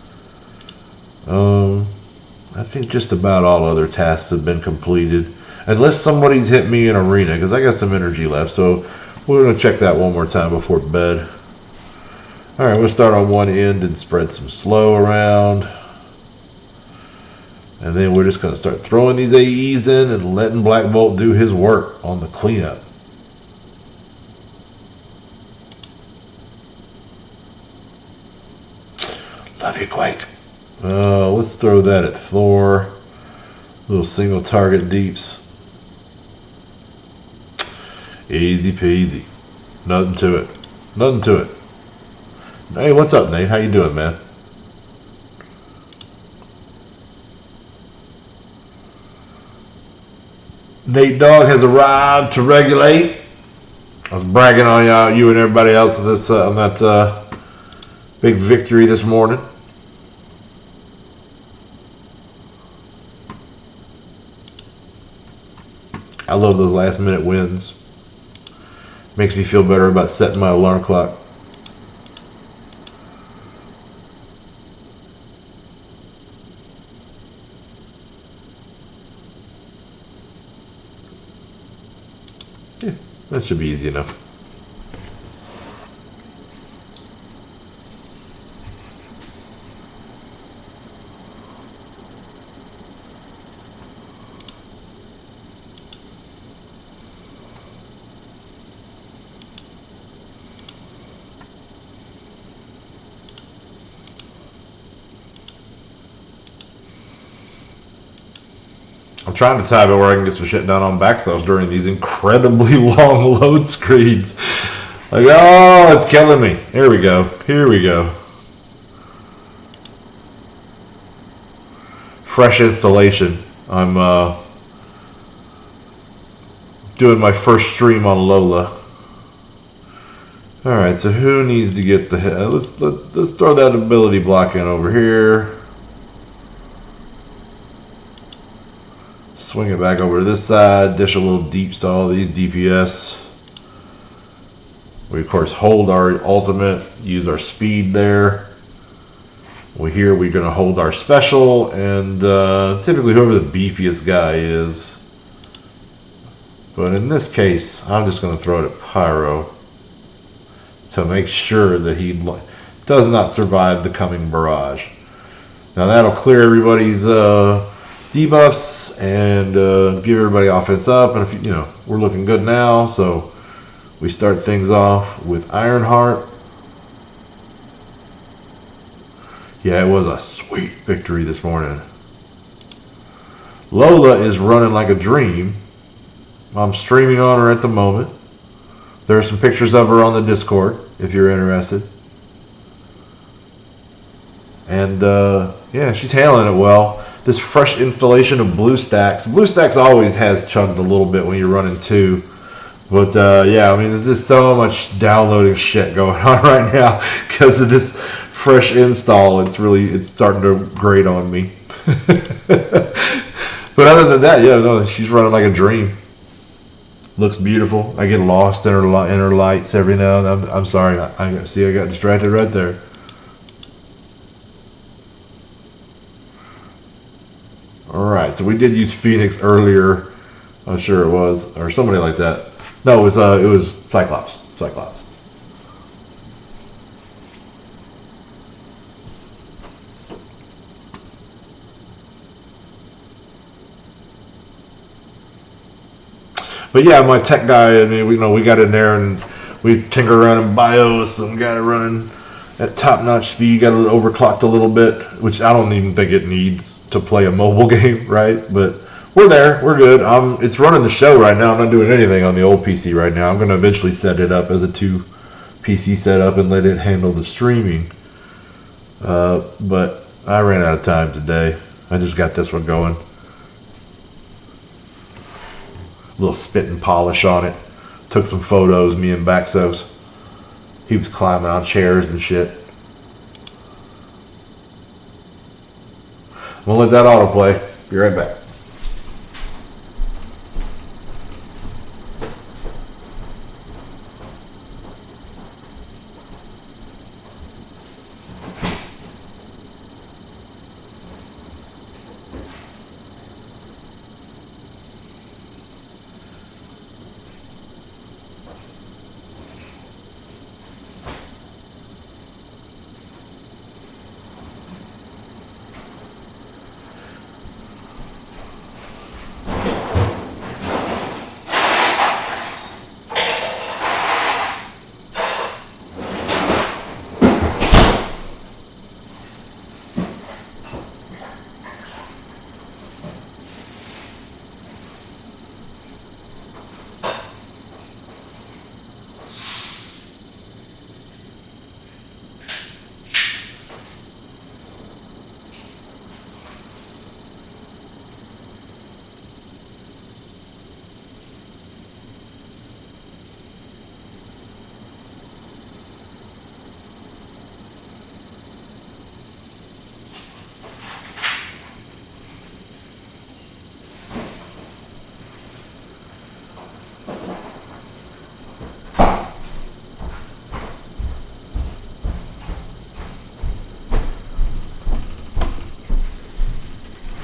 I think just about all other tasks have been completed. Unless somebody's hit me in arena, because I got some energy left. So we're going to check that one more time before bed. Alright, we'll start on one end and spread some slow around. And then we're just going to start throwing these AEs in and letting Black Bolt do his work on the cleanup. Love you, Quake. Let's throw that at Thor. Little single target deeps. Easy peasy. Nothing to it. Nothing to it. Hey, what's up, Nate? How you doing, man? Nate Dogg has arrived to regulate. I was bragging on you and everybody else on that big victory this morning. I love those last minute wins. Makes me feel better about setting my alarm clock. Yeah, that should be easy enough. I'm trying to time it where I can get some shit done on backslash during these incredibly long load screens. Like, oh, it's killing me. Here we go. Here we go. Fresh installation. I'm doing my first stream on Lola. All right, so who needs to get the head? Let's throw that ability block in over here. Swing it back over to this side, dish a little deeps to all these DPS. We, of course, hold our ultimate, use our speed there. We're going to hold our special, and typically whoever the beefiest guy is. But in this case, I'm just going to throw it at Pyro to make sure that he does not survive the coming barrage. Now that'll clear everybody's debuffs and give everybody offense up, and if we're looking good now, so we start things off with Ironheart. Yeah, it was a sweet victory this morning. Lola is running like a dream. I'm streaming on her at the moment. There are some pictures of her on the Discord if you're interested. And yeah, she's handling it well. This fresh installation of BlueStacks. BlueStacks always has chugged a little bit when you're running 2. But yeah, I mean, there's just so much downloading shit going on right now because of this fresh install. It's starting to grate on me. But other than that, yeah, no, she's running like a dream. Looks beautiful. I get lost in her lights every now and then. I'm sorry. I got distracted right there. Alright, so we did use Phoenix earlier. I'm sure it was. Or somebody like that. No, it was Cyclops. Cyclops. But yeah, my tech guy, I mean, we got in there and we tinkered around in BIOS and got it running at top-notch speed. Got it overclocked a little bit, which I don't even think it needs to play a mobile game, right? But we're there. We're good. It's running the show right now. I'm not doing anything on the old PC right now. I'm going to eventually set it up as a 2 PC setup and let it handle the streaming. But I ran out of time today. I just got this one going. A little spit and polish on it. Took some photos, me and Baxos. He was climbing on chairs and shit. I'm going to let that autoplay. Be right back.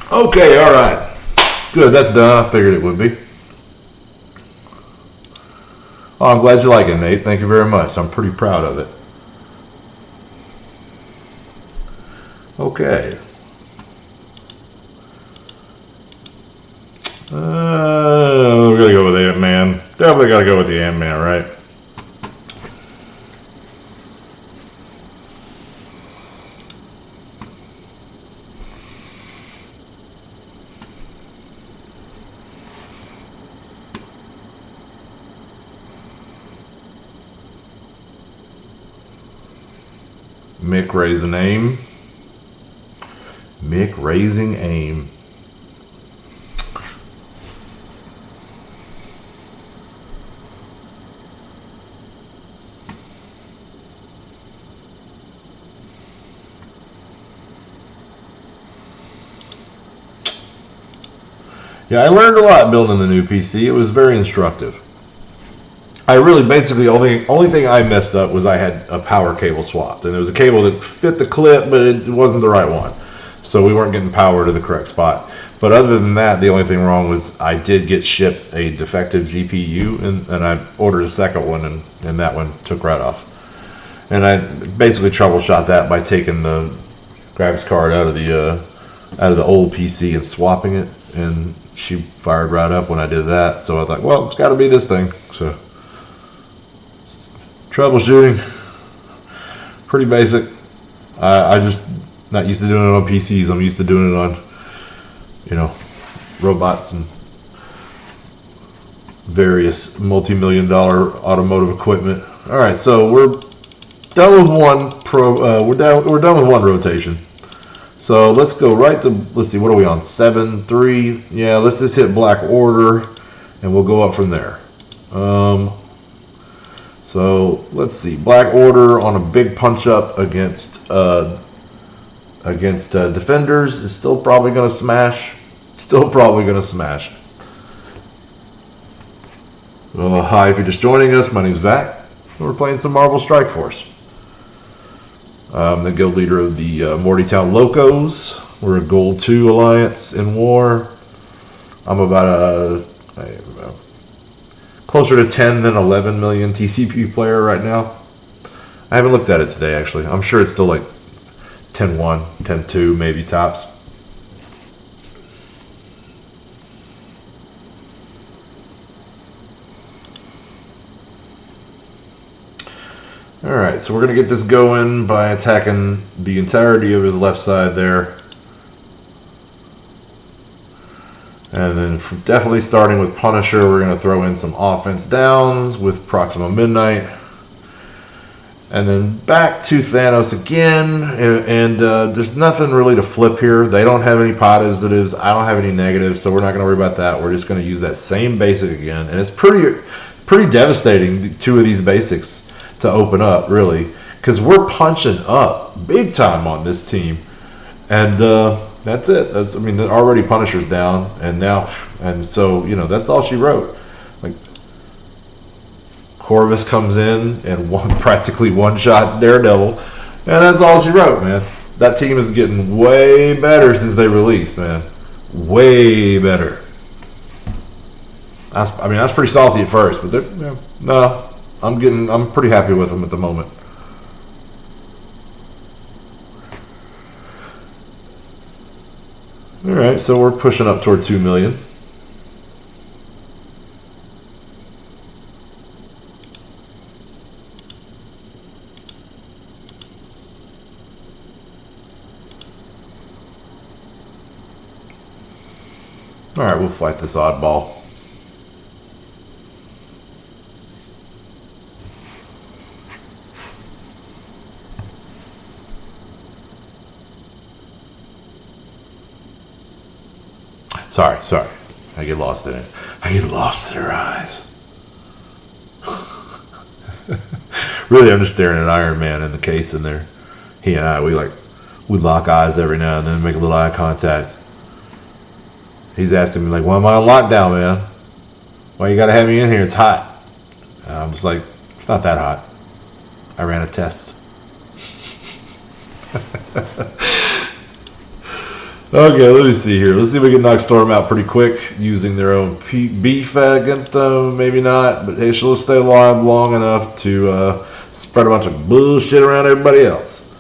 Okay, all right. Good, that's done. I figured it would be. Oh, I'm glad you like it, Nate. Thank you very much. I'm pretty proud of it. Okay. We're gonna go with Ant-Man. Definitely gotta go with the Ant-Man, right? Mick raising aim. Mick raising aim. Yeah, I learned a lot building the new PC. It was very instructive. I really basically only thing I messed up was I had a power cable swapped, and it was a cable that fit the clip, but it wasn't the right one, so we weren't getting power to the correct spot. But other than that, the only thing wrong was I did get shipped a defective GPU, and I ordered a second one, and that one took right off. And I basically troubleshot that by taking the graphics card out of the old PC and swapping it, and she fired right up when I did that. So I thought, well, it's got to be this thing. So troubleshooting, pretty basic. I just not used to doing it on PCs. I'm used to doing it on, robots and various multi-million-dollar automotive equipment. All right, so we're done with one we're done with one rotation. So let's go right to, let's see, what are we on? 7-3. Yeah, let's just hit Black Order, and we'll go up from there. So let's see, Black Order on a big punch up against Defenders is still probably going to smash. Hi, if you're just joining us, my name's Vac, and we're playing some Marvel Strike Force. I'm the guild leader of the Mortytown Locos. We're a Gold 2 alliance in war. I'm about closer to 10 than 11 million TCP player right now. I haven't looked at it today, actually. I'm sure it's still like 10-1, 10-2, maybe tops. Alright, so we're going to get this going by attacking the entirety of his left side there. And then definitely starting with Punisher, we're going to throw in some offense downs with Proxima Midnight. And then back to Thanos again. And there's nothing really to flip here. They don't have any positives. I don't have any negatives, so we're not going to worry about that. We're just going to use that same basic again. And it's pretty devastating, two of these basics to open up, really, because we're punching up big time on this team, and that's it. Already Punisher's down, and so that's all she wrote. Like, Corvus comes in and practically one shots Daredevil, and that's all she wrote, man. That team is getting way better since they released, man. Way better. That's pretty salty at first, but no. I'm pretty happy with them at the moment. All right, so we're pushing up toward 2 million. All right, we'll fight this oddball. Sorry. I get lost in it. I get lost in her eyes. Really, I'm just staring at Iron Man in the case in there. He and I, we lock eyes every now and then, make a little eye contact. He's asking me, like, why am I on lockdown, man? Why you gotta have me in here? It's hot. And I'm just like, it's not that hot. I ran a test. Okay, let me see here. Let's see if we can knock Storm out pretty quick using their own beef against them. Maybe not, but hey, she'll stay alive long enough to spread a bunch of bullshit around everybody else.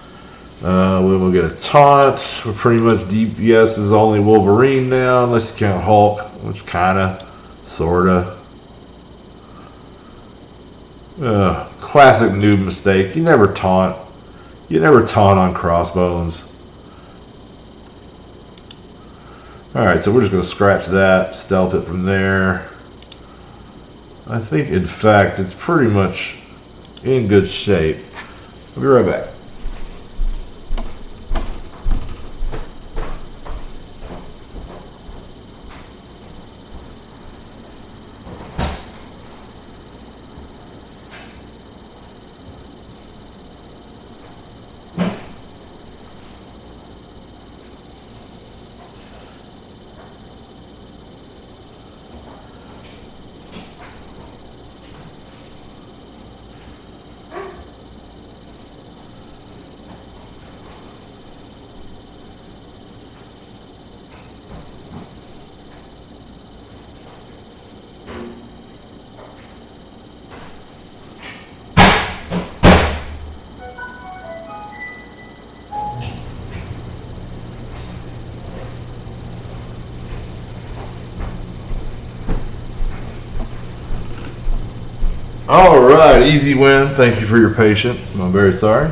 We'll get a taunt. We're pretty much DPS is only Wolverine now, unless you count Hulk, which kinda, sorta. Classic noob mistake. You never taunt. You never taunt on crossbones. Alright, so we're just going to scratch that, stealth it from there. I think, in fact, it's pretty much in good shape. I'll be right back. Alright, easy win. Thank you for your patience. I'm very sorry.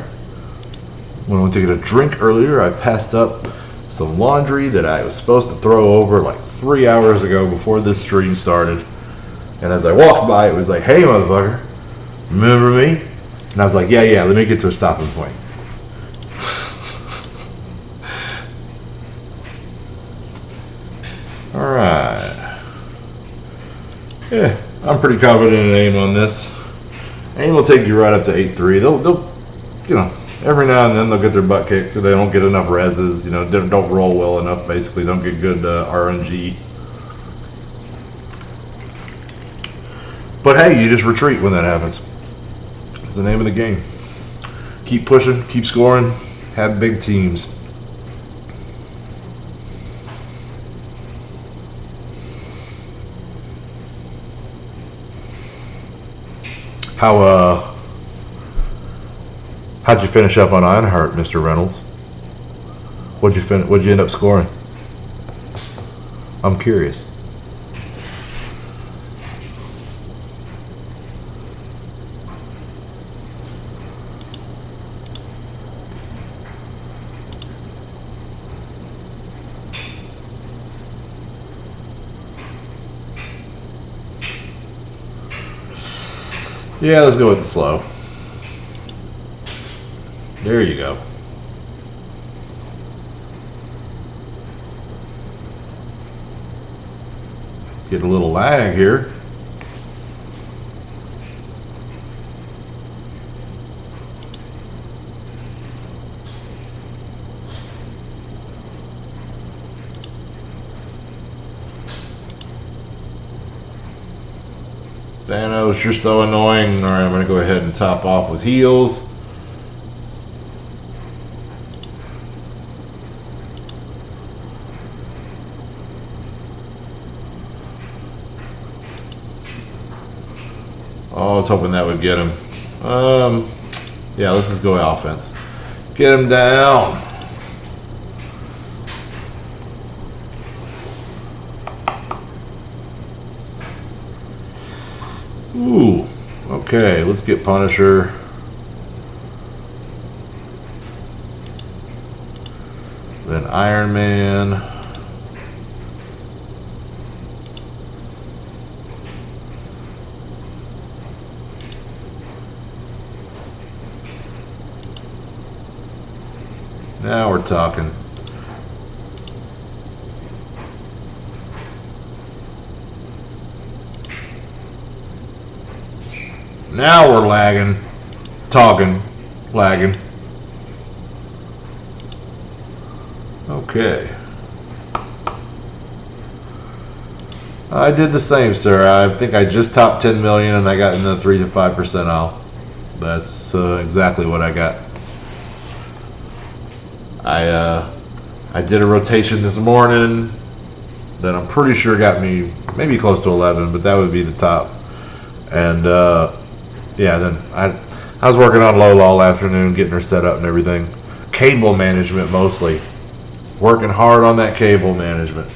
When I went to get a drink earlier, I passed up some laundry that I was supposed to throw over like 3 hours ago before this stream started. And as I walked by, it was like, hey motherfucker, remember me? And I was like, yeah, let me get to a stopping point. Alright. Yeah, I'm pretty confident in AIM on this. AIM will take you right up to 8-3. They'll, you know, every now and then they'll get their butt kicked because they don't get enough reses, you know, don't roll well enough, basically, don't get good RNG. But hey, you just retreat when that happens. It's the name of the game. Keep pushing, keep scoring, have big teams. How'd you finish up on Ironheart, Mr. Reynolds? What'd you end up scoring? I'm curious. Yeah, let's go with the slow. There you go. Get a little lag here. Thanos, you're so annoying. Alright, I'm going to go ahead and top off with heals. Oh, I was hoping that would get him. Yeah, let's just go offense. Get him down. Ooh, okay, let's get Punisher. Then Iron Man. Now we're talking. Now we're lagging, talking, lagging. Okay. I did the same, sir. I think I just topped 10 million and I got in the 3 to 5% off. That's exactly what I got. I I did a rotation this morning that I'm pretty sure got me maybe close to 11, but that would be the top. And yeah, then I was working on Lola all afternoon, getting her set up and everything. Cable management mostly. Working hard on that cable management.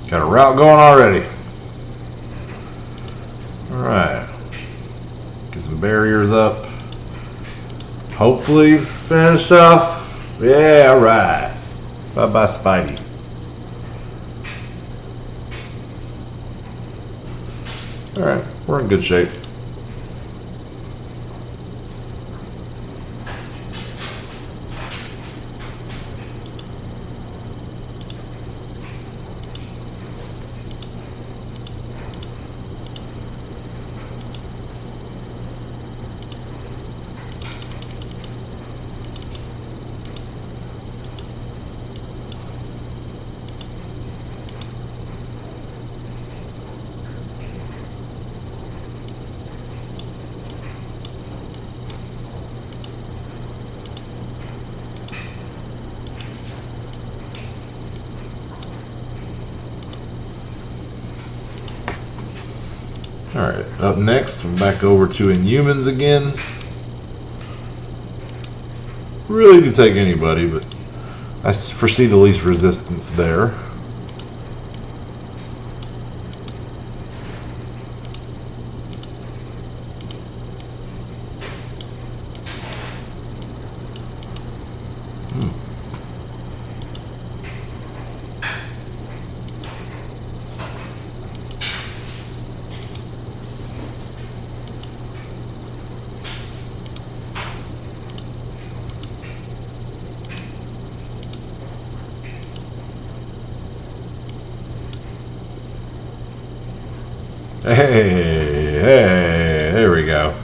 Got a route going already. Alright. Get some barriers up. Hopefully finish off. Yeah, alright. Bye-bye, Spidey. Alright, we're in good shape. Alright, up next, we're back over to Inhumans again. Really can take anybody, but I foresee the least resistance there. Hey, there we go.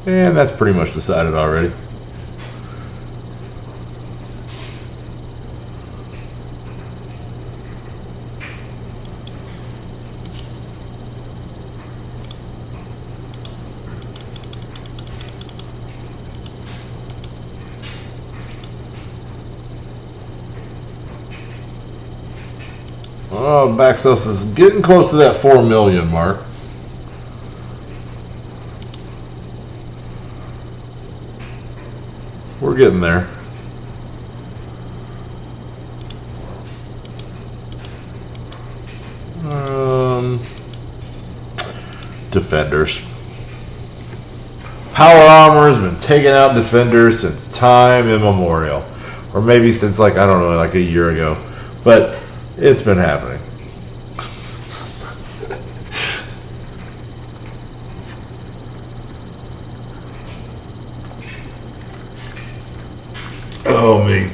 And that's pretty much decided already. Oh, Baxos is getting close to that 4 million mark. We're getting there. Defenders. Power Armor has been taking out Defenders since time immemorial. Or maybe since, like, I don't know, like a year ago. But it's been happening. Oh, me.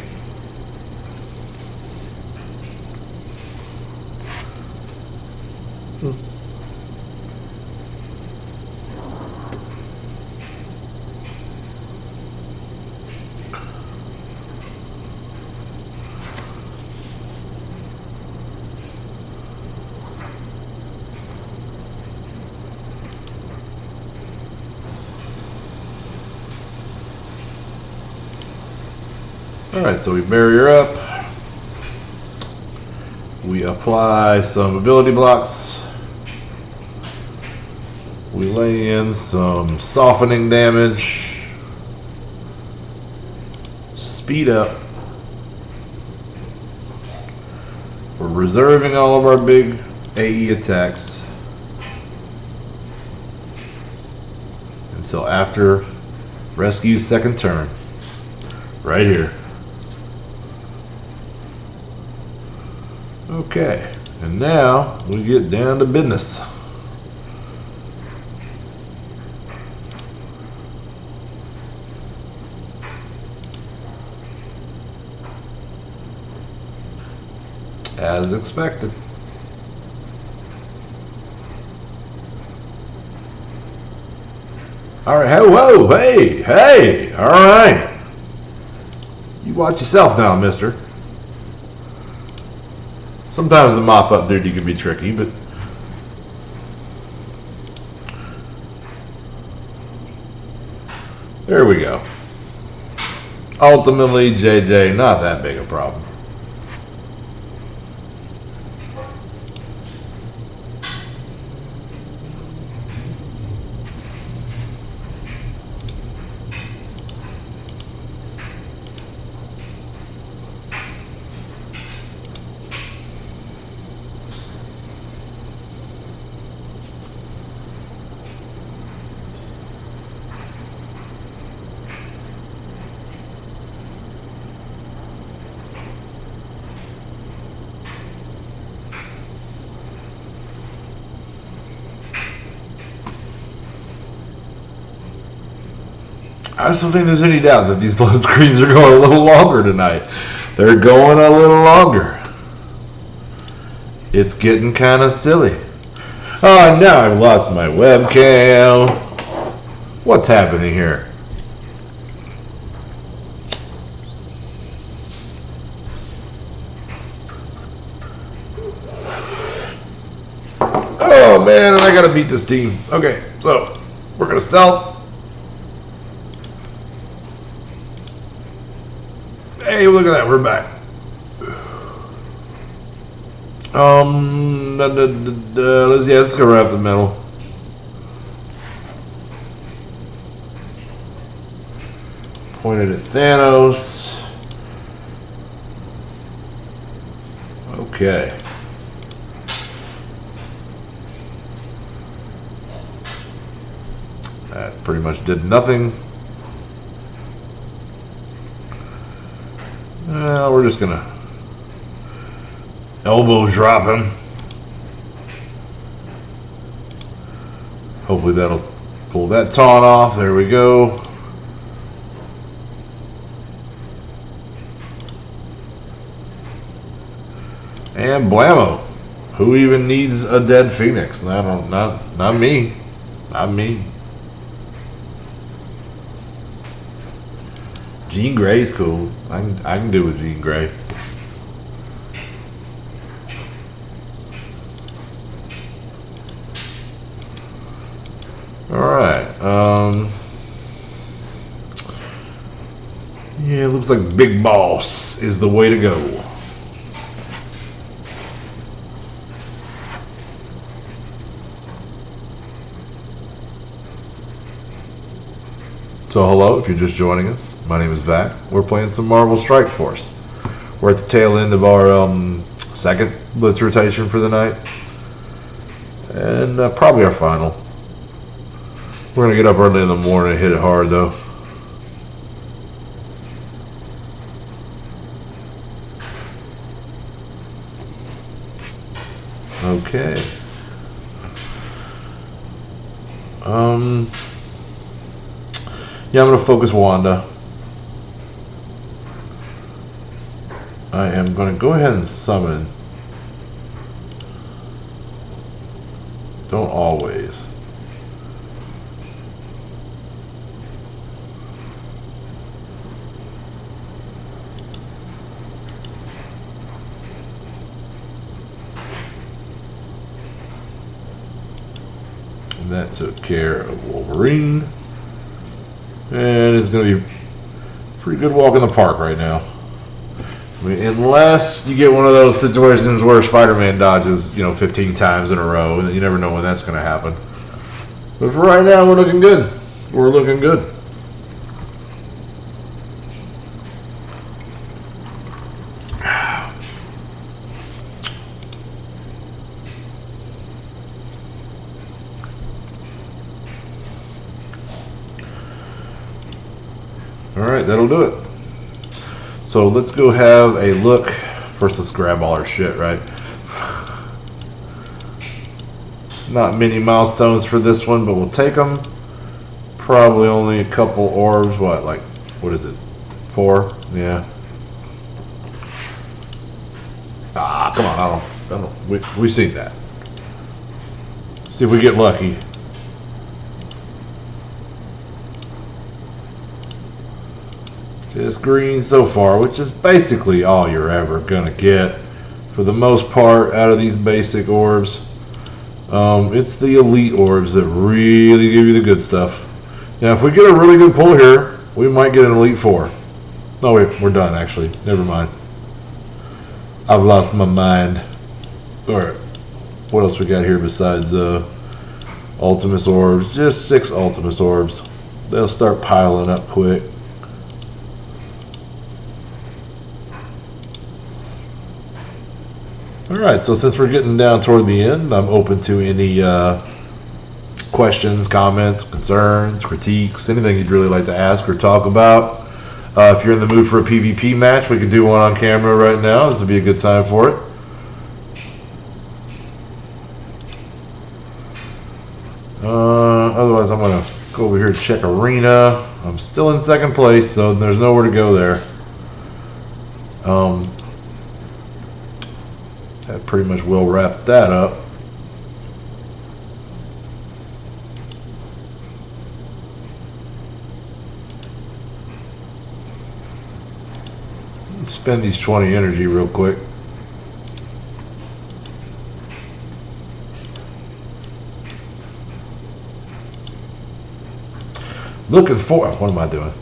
Alright, so we barrier up. We apply some ability blocks. We lay in some softening damage. Speed up. We're reserving all of our big AE attacks until after Rescue's second turn. Right here. Okay, and now we get down to business. As expected. All right, whoa, hey, all right. You watch yourself now, mister. Sometimes the mop-up duty can be tricky, but there we go. Ultimately, JJ, not that big a problem. I just don't think there's any doubt that these load screens are going a little longer tonight. They're going a little longer. It's getting kind of silly. Oh, now I've lost my webcam. What's happening here? Oh man, I gotta beat this team. Okay, so we're gonna stealth. Hey, look at that, we're back. Let's go right up the middle. Pointed at Thanos. Okay. That pretty much did nothing. We're just gonna elbow drop him. Hopefully that'll pull that taunt off. There we go. And blammo. Who even needs a dead Phoenix? Not me. Not me. Jean Grey's cool. I can do with Jean Grey. Alright. Yeah, it looks like Big Boss is the way to go. So hello, if you're just joining us, my name is Vac. We're playing some Marvel Strike Force. We're at the tail end of our second Blitz rotation for the night. And probably our final. We're going to get up early in the morning and hit it hard though. Okay. Yeah, I'm going to focus Wanda. I am going to go ahead and summon. Don't always. And that took care of Wolverine. And it's going to be a pretty good walk in the park right now. I mean, unless you get one of those situations where Spider-Man dodges, 15 times in a row, and you never know when that's going to happen. But for right now, we're looking good. We're looking good. All right, that'll do it. So let's go have a look. First, let's grab all our shit, right? Not many milestones for this one, but we'll take them. Probably only a couple orbs. What is it? 4? Yeah. Ah, come on. I don't. We seen that. See if we get lucky. Just green so far, which is basically all you're ever gonna get for the most part out of these basic orbs. It's the elite orbs that really give you the good stuff. Now, if we get a really good pull here, we might get an elite 4. Oh wait, we're done actually. Never mind. I've lost my mind. Alright. What else we got here besides Ultimus orbs? Just 6 Ultimus orbs. They'll start piling up quick. Alright, so since we're getting down toward the end, I'm open to any questions, comments, concerns, critiques, anything you'd really like to ask or talk about. If you're in the mood for a PvP match, we could do one on camera right now. This would be a good time for it. Otherwise, I'm going to go over here and check Arena. I'm still in second place, so there's nowhere to go there. That pretty much will wrap that up. Let's spend these 20 energy real quick. What am I doing?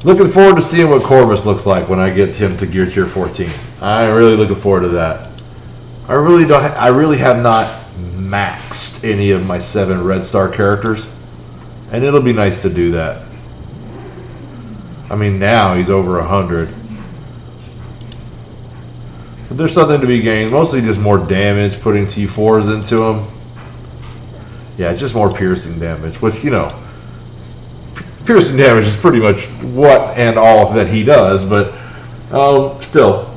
Looking forward to seeing what Corvus looks like when I get him to gear tier 14. I'm really looking forward to that. I really have not maxed any of my 7 Red Star characters, and it'll be nice to do that. I mean, now he's over 100. But there's something to be gained, mostly just more damage, putting T4s into him. Yeah, just more piercing damage, which, piercing damage is pretty much what and all that he does, but still.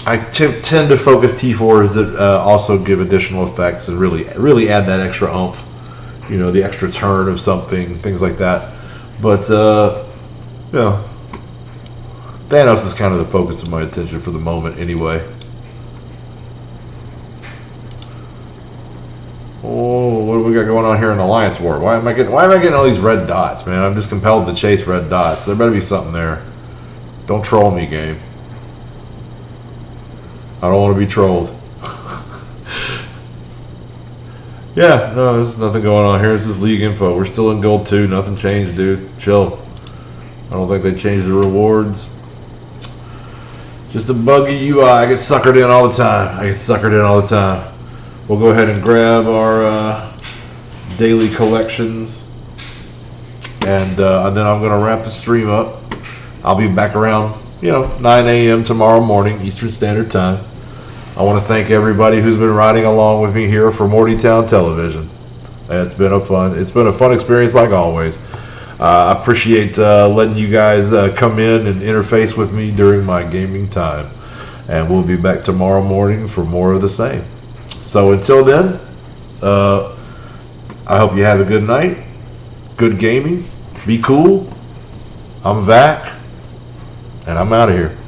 I tend to focus T4s that also give additional effects and really add that extra oomph, the extra turn of something, things like that. But Thanos is kind of the focus of my attention for the moment, anyway. Oh, what do we got going on here in Alliance War? Why am I getting all these red dots, man? I'm just compelled to chase red dots. There better be something there. Don't troll me, game. I don't want to be trolled. Yeah, no, there's nothing going on here. It's just league info. We're still in gold 2. Nothing changed, dude. Chill. I don't think they changed the rewards. Just a buggy UI. I get suckered in all the time. We'll go ahead and grab our daily collections. And then I'm going to wrap the stream up. I'll be back around, 9 a.m. tomorrow morning, Eastern Standard Time. I want to thank everybody who's been riding along with me here for Mortytown Television. It's been a fun experience like always. I appreciate letting you guys come in and interface with me during my gaming time. And we'll be back tomorrow morning for more of the same. So until then, I hope you have a good night. Good gaming. Be cool. I'm Vac. And I'm out of here.